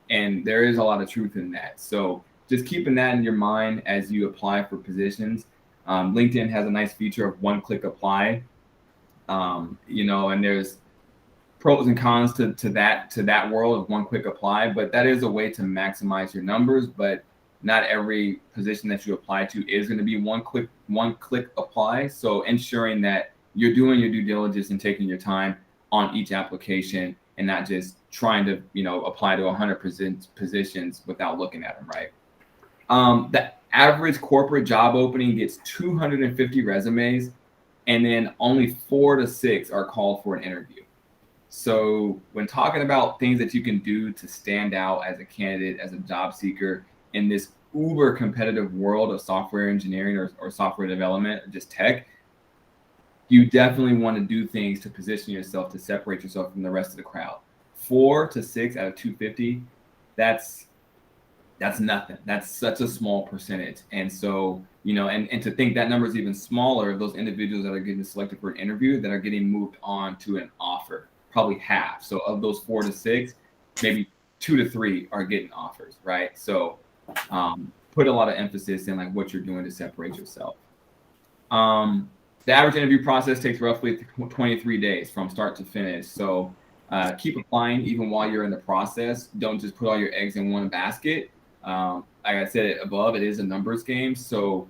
B: And there is a lot of truth in that. So just keeping that in your mind as you apply for positions. LinkedIn has a nice feature of one-click apply. And there's pros and cons to that world of one-click apply, but that is a way to maximize your numbers. But not every position that you apply to is going to be one-click apply. So ensuring that you're doing your due diligence and taking your time on each application and not just trying to, apply to 100% positions without looking at them, right? The average corporate job opening gets 250 resumes, and then only 4 to 6 are called for an interview. So when talking about things that you can do to stand out as a candidate, as a job seeker in this uber competitive world of software engineering or software development, or just tech, you definitely want to do things to position yourself to separate yourself from the rest of the crowd. 4 to 6 out of 250, that's nothing. That's such a small percentage. And so, and to think that number is even smaller of those individuals that are getting selected for an interview that are getting moved on to an offer, probably half. So of those 4 to 6, maybe 2 to 3 are getting offers, right? So put a lot of emphasis in like what you're doing to separate yourself. The average interview process takes roughly 23 days from start to finish. So keep applying even while you're in the process. Don't just put all your eggs in one basket. Like I said above, it is a numbers game. So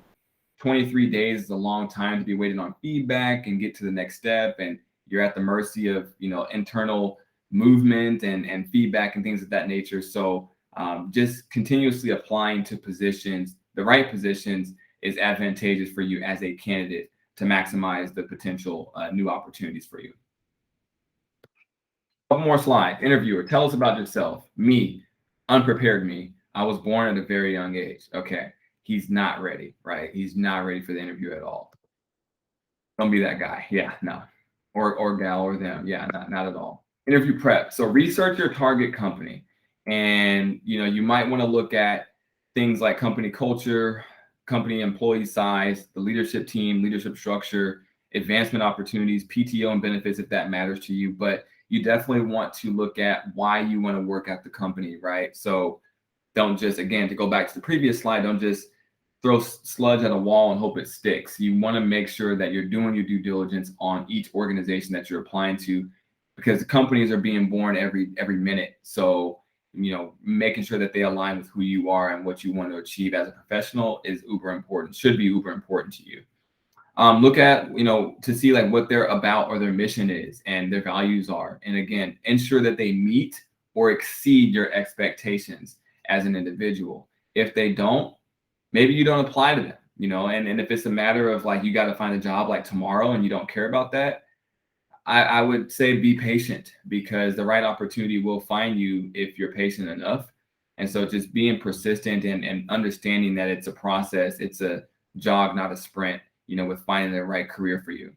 B: 23 days is a long time to be waiting on feedback and get to the next step. And you're at the mercy of, internal movement and feedback and things of that nature. So just continuously applying to positions, the right positions, is advantageous for you as a candidate to maximize the potential new opportunities for you. Couple more slides. Interviewer, tell us about yourself. Me, unprepared me. I was born at a very young age. Okay, he's not ready, right? He's not ready for the interview at all. Don't be that guy. Yeah, no. Or gal or them. Yeah, not at all. Interview prep. So research your target company. And, you might want to look at things like company culture, company employee size, the leadership team, leadership structure, advancement opportunities, PTO and benefits if that matters to you. But you definitely want to look at why you want to work at the company, right? So don't just, again, to go back to the previous slide, don't just throw sludge at a wall and hope it sticks. You want to make sure that you're doing your due diligence on each organization that you're applying to, because the companies are being born every minute. So, making sure that they align with who you are and what you want to achieve as a professional is uber important, should be uber important to you. Look at, to see like what they're about or their mission is and their values are. And again, ensure that they meet or exceed your expectations as an individual. If they don't, maybe you don't apply to them, and if it's a matter of like, you got to find a job like tomorrow and you don't care about that, I would say be patient, because the right opportunity will find you if you're patient enough. And so just being persistent and understanding that it's a process, it's a jog, not a sprint, with finding the right career for you.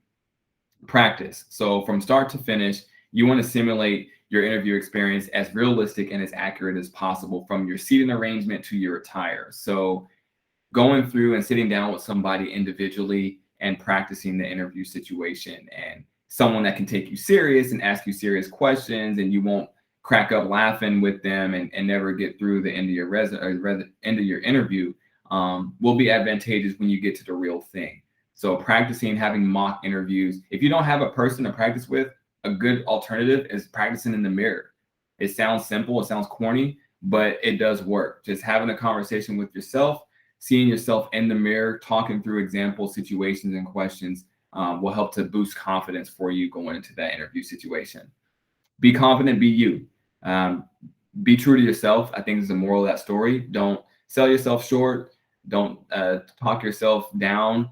B: Practice. So from start to finish, you want to simulate your interview experience as realistic and as accurate as possible, from your seating arrangement to your attire. So going through and sitting down with somebody individually and practicing the interview situation, and someone that can take you serious and ask you serious questions, and you won't crack up laughing with them and never get through the end of your end of your interview, will be advantageous when you get to the real thing. So practicing having mock interviews. If you don't have a person to practice with, a good alternative is practicing in the mirror. It sounds simple, it sounds corny, but it does work. Just having a conversation with yourself, seeing yourself in the mirror, talking through example situations and questions will help to boost confidence for you going into that interview situation. Be confident, be you. Be true to yourself. I think is the moral of that story. Don't sell yourself short. Don't talk yourself down.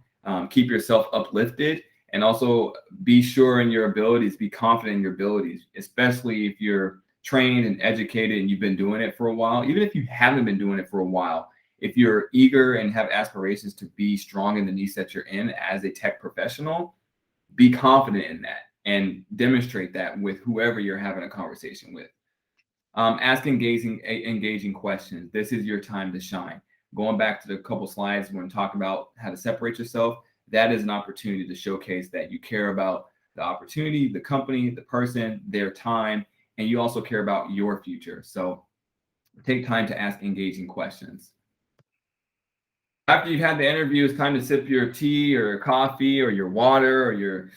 B: Keep yourself uplifted, and also be sure in your abilities. Be confident in your abilities, especially if you're trained and educated and you've been doing it for a while. Even if you haven't been doing it for a while, if you're eager and have aspirations to be strong in the niche that you're in as a tech professional, be confident in that and demonstrate that with whoever you're having a conversation with. Ask engaging questions. This is your time to shine. Going back to the couple slides when talking about how to separate yourself, that is an opportunity to showcase that you care about the opportunity, the company, the person, their time, and you also care about your future. So take time to ask engaging questions. After you've had the interview, it's time to sip your tea or coffee or your water or your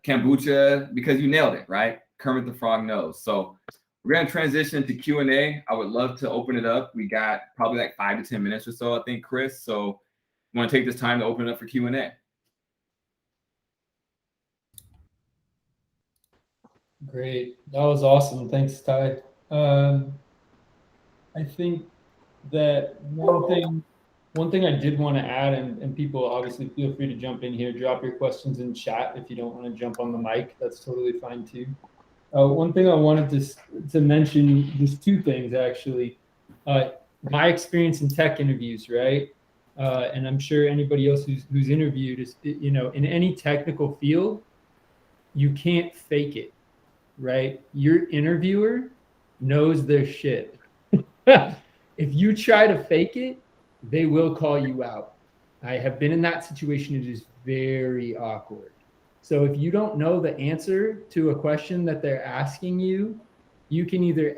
B: kombucha, because you nailed it, right? Kermit the Frog knows. So we're going to transition to Q&A. I would love to open it up. We got probably like 5 to 10 minutes or so, I think, Chris. So you want to take this time to open it up for Q&A?
A: Great. That was awesome. Thanks, Ty. I think that one thing I did want to add, and people obviously feel free to jump in here, drop your questions in chat if you don't want to jump on the mic. That's totally fine too. One thing I wanted to mention, just 2 things actually. My experience in tech interviews, right? And I'm sure anybody else who's interviewed is, in any technical field, you can't fake it, right? Your interviewer knows their shit. If you try to fake it, they will call you out. I have been in that situation. It is very awkward. So if you don't know the answer to a question that they're asking you, you can either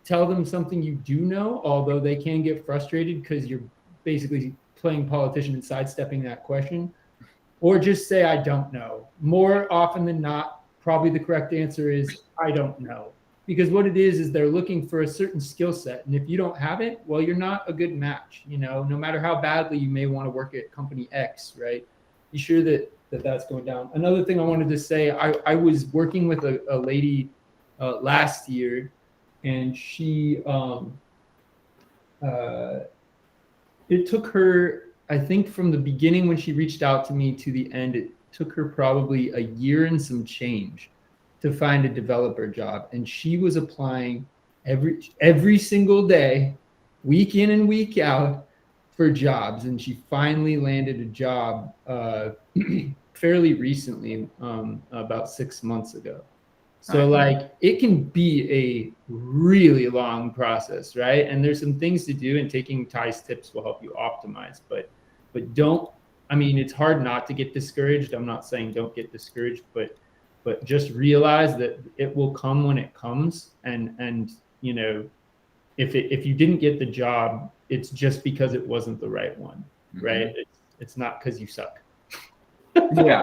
A: tell them something you do know, although they can get frustrated because you're basically playing politician and sidestepping that question, or just say, I don't know. More often than not, probably the correct answer is, I don't know. Because what it is they're looking for a certain skill set. And if you don't have it, well, you're not a good match. No matter how badly you may want to work at company X, right? Be sure that's going down. Another thing I wanted to say, I was working with a lady last year, and she, it took her, I think from the beginning when she reached out to me to the end, it took her probably a year and some change to find a developer job. And she was applying every single day, week in and week out, for jobs. And she finally landed a job fairly recently, about 6 months ago. So like it can be a really long process, right? And there's some things to do, and taking Ty's tips will help you optimize, but it's hard not to get discouraged. I'm not saying don't get discouraged, but just realize that it will come when it comes. And if you didn't get the job, it's just because it wasn't the right one, right? It's not because you suck.
B: Yeah,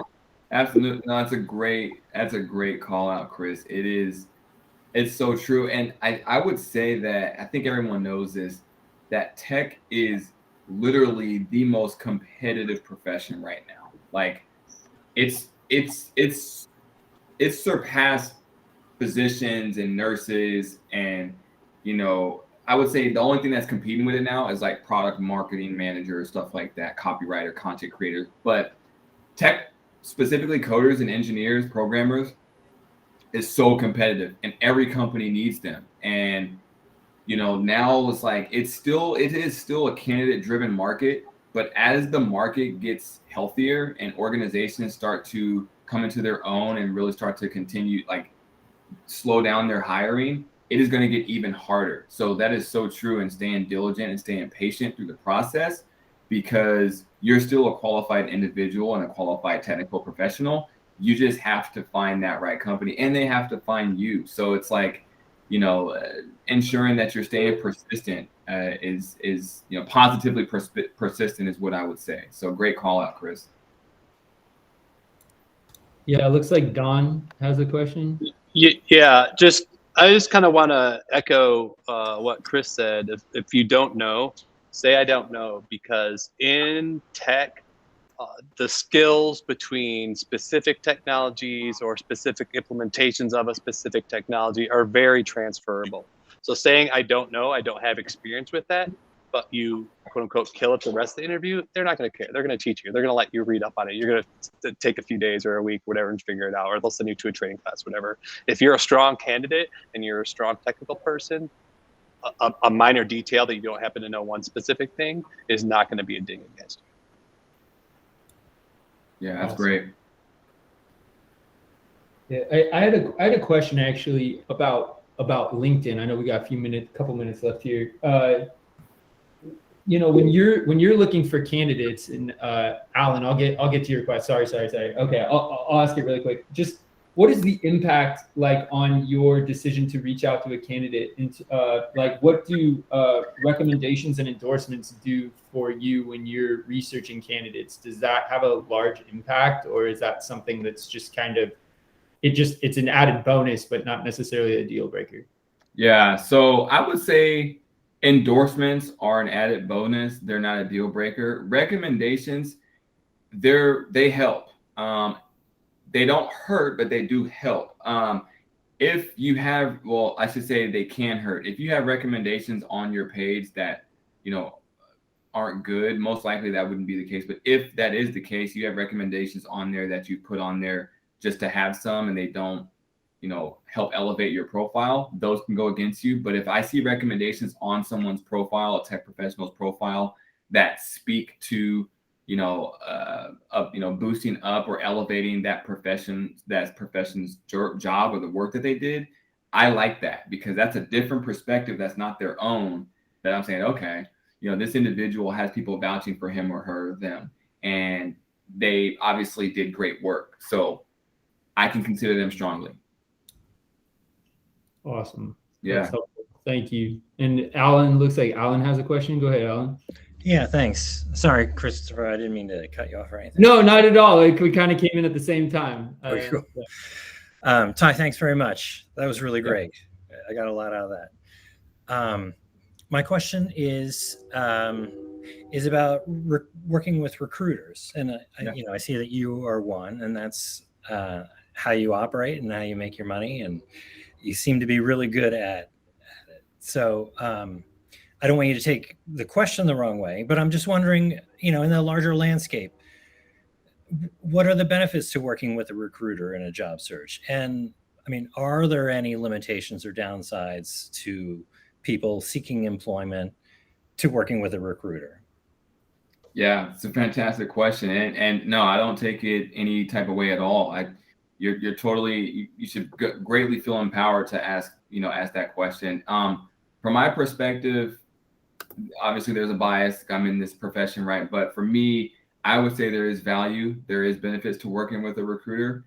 B: absolutely. No, that's a great call out, Chris. It's so true. And I would say that I think everyone knows this, that tech is literally the most competitive profession right now. Like it's surpassed physicians and nurses, and I would say the only thing that's competing with it now is like product marketing managers, stuff like that, copywriter, content creators. But tech, specifically coders and engineers, programmers, is so competitive, and every company needs them. And now it's like it is still a candidate driven market, but as the market gets healthier and organizations start to come into their own and really start to continue, like, slow down their hiring, it is going to get even harder. So that is so true, and staying diligent and staying patient through the process, because you're still a qualified individual and a qualified technical professional. You just have to find that right company, and they have to find you. So it's like, ensuring that you're staying persistent is positively persistent is what I would say. So great call out, Chris.
A: Yeah, it looks like Don has a question.
D: Yeah, I just kind of want to echo what Chris said. If you don't know, say I don't know, because in tech, the skills between specific technologies or specific implementations of a specific technology are very transferable. So saying I don't know, I don't have experience with that, but you quote unquote kill it the rest of the interview, they're not going to care. They're going to teach you. They're going to let you read up on it. You're going to take a few days or a week, whatever, and figure it out, or they'll send you to a training class, whatever. If you're a strong candidate and you're a strong technical person, a minor detail that you don't happen to know one specific thing is not going to be a dig against you.
B: Yeah, that's
A: Awesome.
B: great.
A: Yeah, I had a question actually about LinkedIn. I know we got couple minutes left here. You know, when you're looking for candidates, and Alan, I'll get to your question. Sorry. Okay, I'll ask it really quick. Just what is the impact like on your decision to reach out to a candidate? And like, what do recommendations and endorsements do for you when you're researching candidates? Does that have a large impact, or is that something that's just kind of it's an added bonus, but not necessarily a deal breaker?
B: Yeah, so I would say endorsements are an added bonus. They're not a deal breaker. Recommendations, they help. They don't hurt, but they do help. If you have, well, I should say they can hurt. If you have recommendations on your page that, you know, aren't good, most likely that wouldn't be the case. But if that is the case, you have recommendations on there that you put on there just to have some, and they don't, you know, help elevate your profile, those can go against you. But if I see recommendations on someone's profile, a tech professional's profile, that speak to, boosting up or elevating that profession's job or the work that they did, I like that, because that's a different perspective that's not their own, that I'm saying, okay, you know, this individual has people vouching for him or her, them, and they obviously did great work. So I can consider them strongly.
A: Awesome.
B: Yeah.
A: That's helpful. Thank you. And Alan, looks like Alan has a question. Go ahead, Alan.
E: Yeah, thanks. Sorry, Christopher, I didn't mean to cut you off or anything.
A: No, not at all. Like, we kind of came in at the same time.
E: Cool. Ty, thanks very much. That was really great. I got a lot out of that. My question is about working with recruiters, and I see that you are one, and that's how you operate and how you make your money, and you seem to be really good at it. So I don't want you to take the question the wrong way, but I'm just wondering, in the larger landscape, what are the benefits to working with a recruiter in a job search? And I mean, are there any limitations or downsides to people seeking employment to working with a recruiter?
B: Yeah, it's a fantastic question. And no, I don't take it any type of way at all. You're totally, you should greatly feel empowered to ask that question. From my perspective, obviously there's a bias. I'm in this profession, right? But for me, I would say there is value. There is benefits to working with a recruiter,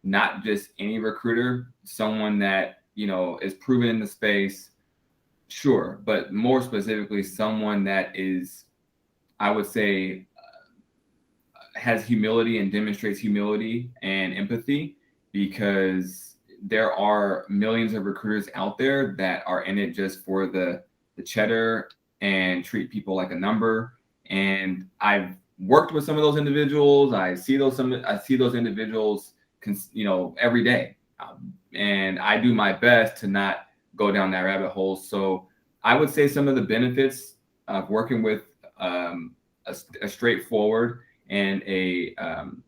B: not just any recruiter, someone that, is proven in the space, sure. But more specifically, someone that is, I would say, has humility and demonstrates humility and empathy, because there are millions of recruiters out there that are in it just for the cheddar and treat people like a number. And I've worked with some of those individuals. I see those individuals, every day. And I do my best to not go down that rabbit hole. So I would say some of the benefits of working with a straightforward and a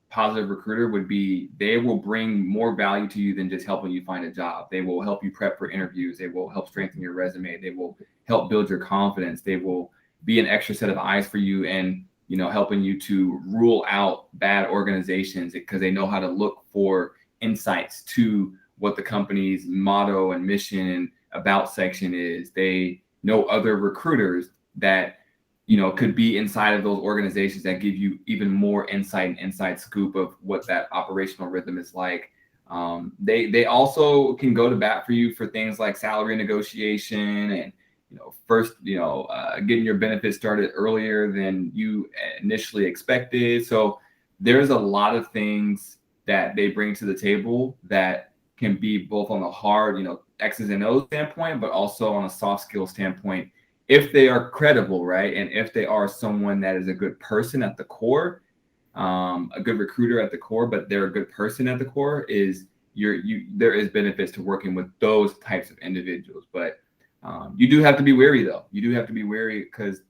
B: positive recruiter would be, they will bring more value to you than just helping you find a job. They will help you prep for interviews. They will help strengthen your resume. They will help build your confidence. They will be an extra set of eyes for you, and helping you to rule out bad organizations, because they know how to look for insights to what the company's motto and mission and about section is. They know other recruiters that could be inside of those organizations that give you even more insight and inside scoop of what that operational rhythm is like. They also can go to bat for you for things like salary negotiation and getting your benefits started earlier than you initially expected. So there's a lot of things that they bring to the table that can be both on the hard, X's and O's standpoint, but also on a soft skill standpoint, if they are credible, right? And if they are someone that is a good person at the core, a good recruiter at the core, but they're a good person at the core, there is benefits to working with those types of individuals. But you do have to be wary, though. You do have to be wary, because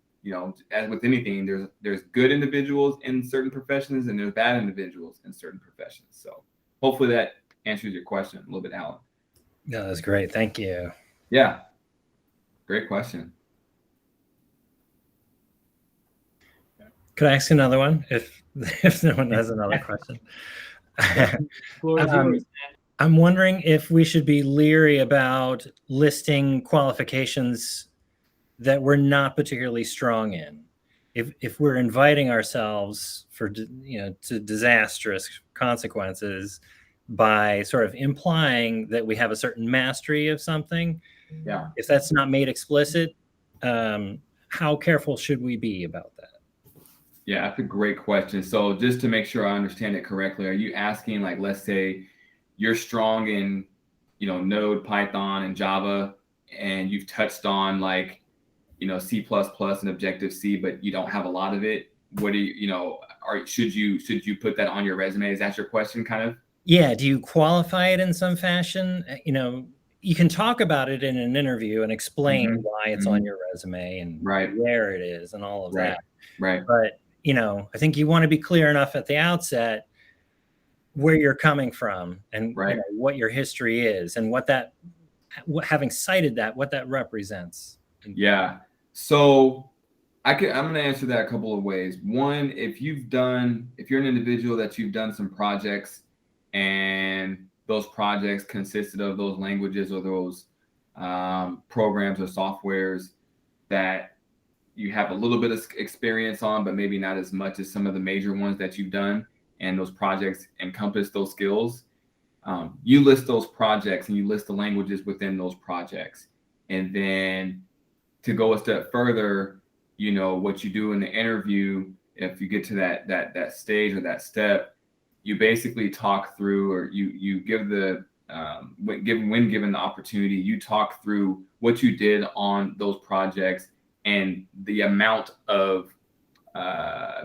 B: as with anything, there's good individuals in certain professions and there's bad individuals in certain professions. So hopefully that answers your question a little bit, Alan.
E: No, that's great. Thank you.
B: Yeah. Great question.
E: Could I ask another one if no one has another question?
A: Floor is
E: Um,
A: yours.
E: I'm wondering if we should be leery about listing qualifications that we're not particularly strong in. If we're inviting ourselves to disastrous consequences by sort of implying that we have a certain mastery of something,
B: Yeah.
E: if that's not made explicit, how careful should we be about that?
B: Yeah, that's a great question. So just to make sure I understand it correctly, are you asking, like, let's say you're strong in, Node, Python, and Java, and you've touched on like, C++ and Objective-C, but you don't have a lot of it? What do should you put that on your resume? Is that your question, kind of?
E: Yeah. Do you qualify it in some fashion? You can talk about it in an interview and explain
B: Mhm.
E: why it's on your resume and
B: Right.
E: where it is and all of
B: Right.
E: that.
B: Right.
E: But, I think you want to be clear enough at the outset where you're coming from and
B: Right.
E: what your history is and having cited that, what that represents.
B: Yeah. So I'm going to answer that a couple of ways. One, if you're an individual that you've done some projects and those projects consisted of those languages or those programs or softwares that you have a little bit of experience on, but maybe not as much as some of the major ones that you've done, and those projects encompass those skills, you list those projects and you list the languages within those projects. And then to go a step further, what you do in the interview, if you get to that stage or that step, you basically talk through, or you give when given the opportunity, you talk through what you did on those projects and the amount of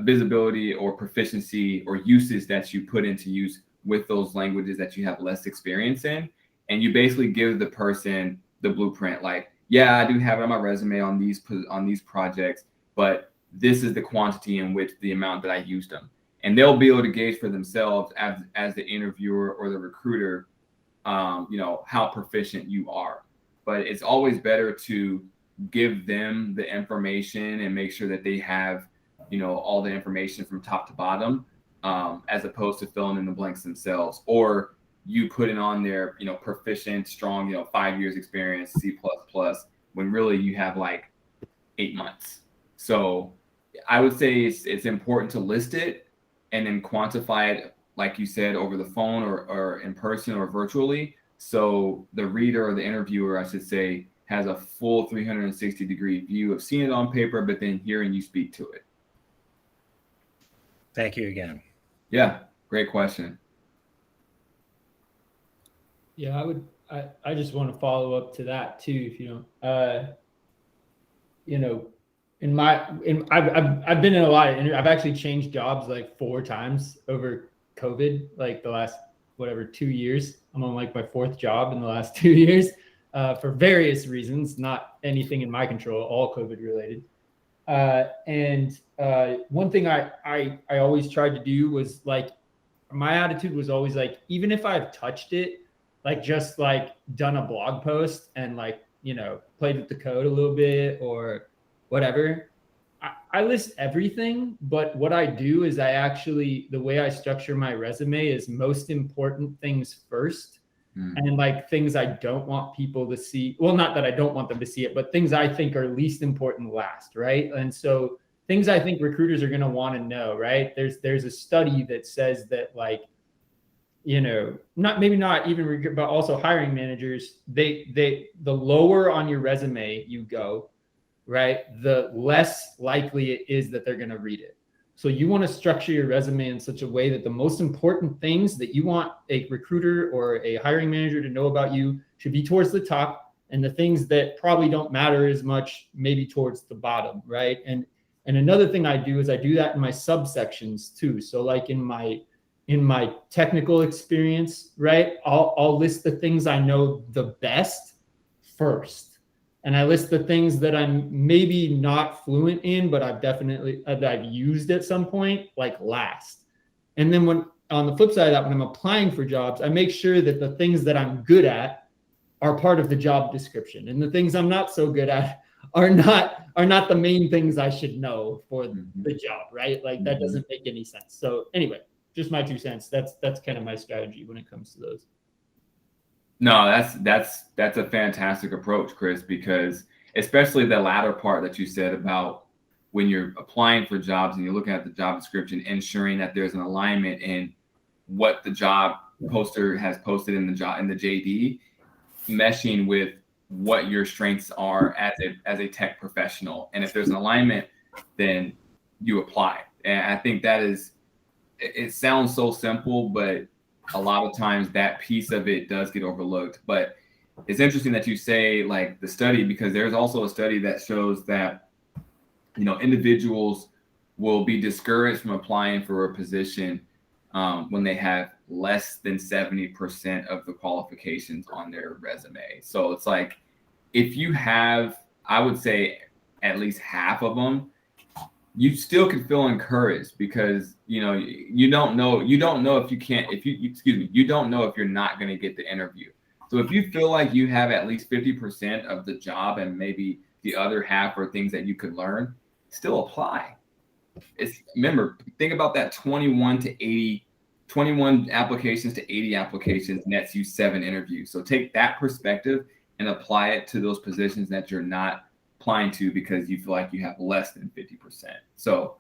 B: visibility or proficiency or uses that you put into use with those languages that you have less experience in. And you basically give the person the blueprint, like, yeah, I do have it on my resume on these projects, but this is the quantity in which the amount that I used them. And they'll be able to gauge for themselves as the interviewer or the recruiter, how proficient you are. But it's always better to give them the information and make sure that they have, all the information from top to bottom, as opposed to filling in the blanks themselves. Or you put it on there, proficient, strong, 5 years experience, C++, when really you have like 8 months. So I would say it's important to list it and then quantify it, like you said, over the phone or in person or virtually. So the reader or the interviewer, I should say, has a full 360-degree view of seeing it on paper, but then hearing you speak to it.
E: Thank you again.
B: Yeah, great question.
A: Yeah, I just want to follow up to that too, if you don't. I've been in a lot of I've actually changed jobs like 4 times over COVID, like the last 2 years. I'm on like my 4th job in the last 2 years, for various reasons, not anything in my control, all COVID related. And one thing I always tried to do was, like, my attitude was always like, even if I've touched it, like just like done a blog post and like, played with the code a little bit or whatever, I list everything. But what I do is the way I structure my resume is most important things first. And like things I don't want people to see. Well, not that I don't want them to see it, but things I think are least important last, right? And so things I think recruiters are going to want to know, right? There's a study that says that, like, not even, but also hiring managers, the lower on your resume you go, right, the less likely it is that they're going to read it. So you want to structure your resume in such a way that the most important things that you want a recruiter or a hiring manager to know about you should be towards the top, and the things that probably don't matter as much maybe towards the bottom, right? And another thing I do is I do that in my subsections too. So like in my technical experience, right, I'll list the things I know the best first. And I list the things that I'm maybe not fluent in, but I've used at some point, like, last. And then on the flip side of that, when I'm applying for jobs, I make sure that the things that I'm good at are part of the job description, and the things I'm not so good at are not the main things I should know for the job, right? Like that doesn't make any sense. So anyway, just my 2 cents. That's kind of my strategy when it comes to those.
B: No, that's a fantastic approach, Chris, because especially the latter part that you said about when you're applying for jobs and you're looking at the job description, ensuring that there's an alignment in what the job poster has posted in the JD, meshing with what your strengths are as a tech professional. And if there's an alignment, then you apply. And I think that is, it sounds so simple, but a lot of times that piece of it does get overlooked. But it's interesting that you say like the study, because there's also a study that shows that, you know, individuals will be discouraged from applying for a position when they have less than 70% of the qualifications on their resume. So it's like, if you have, I would say at least half of them, you still can feel encouraged, because, you know, you don't know if you can't, you don't know if you're not going to get the interview. So if you feel like you have at least 50% of the job and maybe the other half are things that you could learn, still apply. Remember, think about that 21 applications to 80 applications nets you 7 interviews. So take that perspective and apply it to those positions that you're not applying to because you feel like you have less than 50%. So,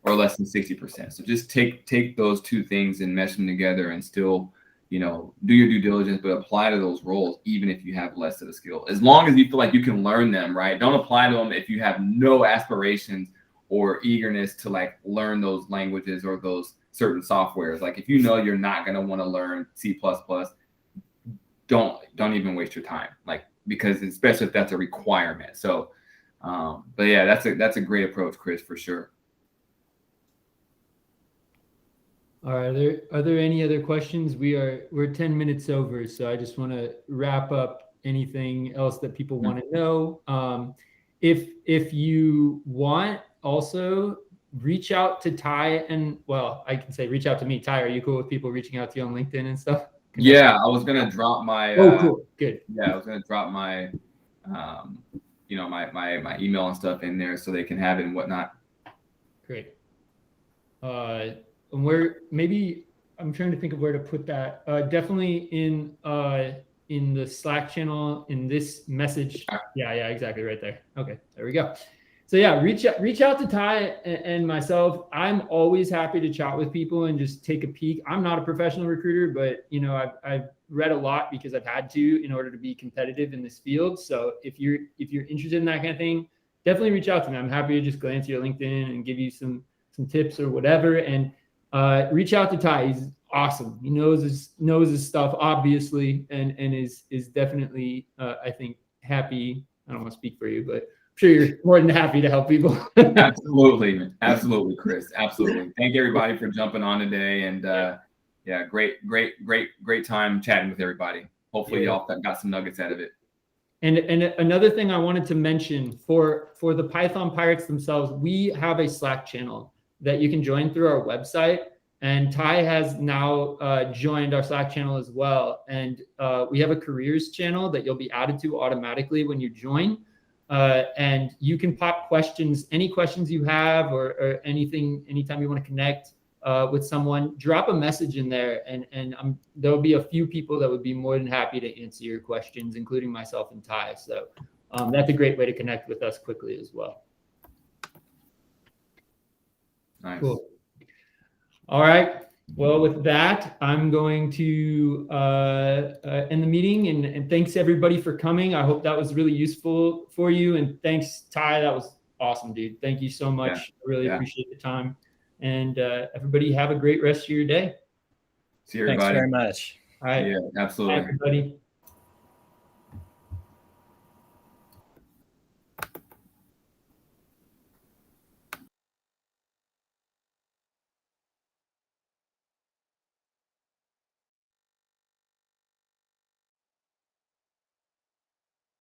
B: or less than 60%. So just take those 2 things and mesh them together and still, you know, do your due diligence, but apply to those roles, even if you have less of the skill, as long as you feel like you can learn them, right? Don't apply to them if you have no aspirations or eagerness to like learn those languages or those certain softwares. Like if you know you're not going to want to learn C++, don't even waste your time, like, because especially if that's a requirement. So, but yeah, that's a great approach, Chris, for sure.
A: All right. Are there any other questions? We're 10 minutes over, so I just want to wrap up anything else that people want to know. If you want, also reach out to Ty, and well, I can say reach out to me. Ty, are you cool with people reaching out to you on LinkedIn and stuff?
B: Yeah, I was gonna drop my.
A: Cool, good.
B: Yeah, I was gonna drop my, you know, my email and stuff in there so they can have it and whatnot.
A: Great. And where, maybe I'm trying to think of where to put that. Definitely in the Slack channel in this message. Yeah, exactly, right there. Okay, there we go. So yeah, reach out to Ty and myself. I'm always happy to chat with people and just take a peek. I'm not a professional recruiter, but you know, I've read a lot because I've had to in order to be competitive in this field. So if you're interested in that kind of thing, definitely reach out to me. I'm happy to just glance at your LinkedIn and give you some tips or whatever. And reach out to Ty. He's awesome. He knows his stuff, obviously, and is definitely I think happy. I don't want to speak for you, but sure you're more than happy to help people.
B: Absolutely, Chris. Absolutely. Thank everybody for jumping on today, and yeah, great time chatting with everybody. Hopefully y'all got some nuggets out of it.
A: And another thing I wanted to mention for the Python Pirates themselves, we have a Slack channel that you can join through our website. And Ty has now joined our Slack channel as well. And we have a careers channel that you'll be added to automatically when you join. And you can pop questions, any questions you have or anything, anytime you want to connect with someone, drop a message in there. And there'll be a few people that would be more than happy to answer your questions, including myself and Ty. So that's a great way to connect with us quickly as well.
B: Nice.
A: Cool. All right. Well, with that, I'm going to end the meeting, and thanks everybody for coming. I hope that was really useful for you. And thanks, Ty. That was awesome, dude. Thank you so much. I really appreciate the time. And everybody have a great rest of your day.
B: See you, everybody.
E: Thanks very much.
A: All right.
B: Yeah, absolutely.
A: Bye, everybody.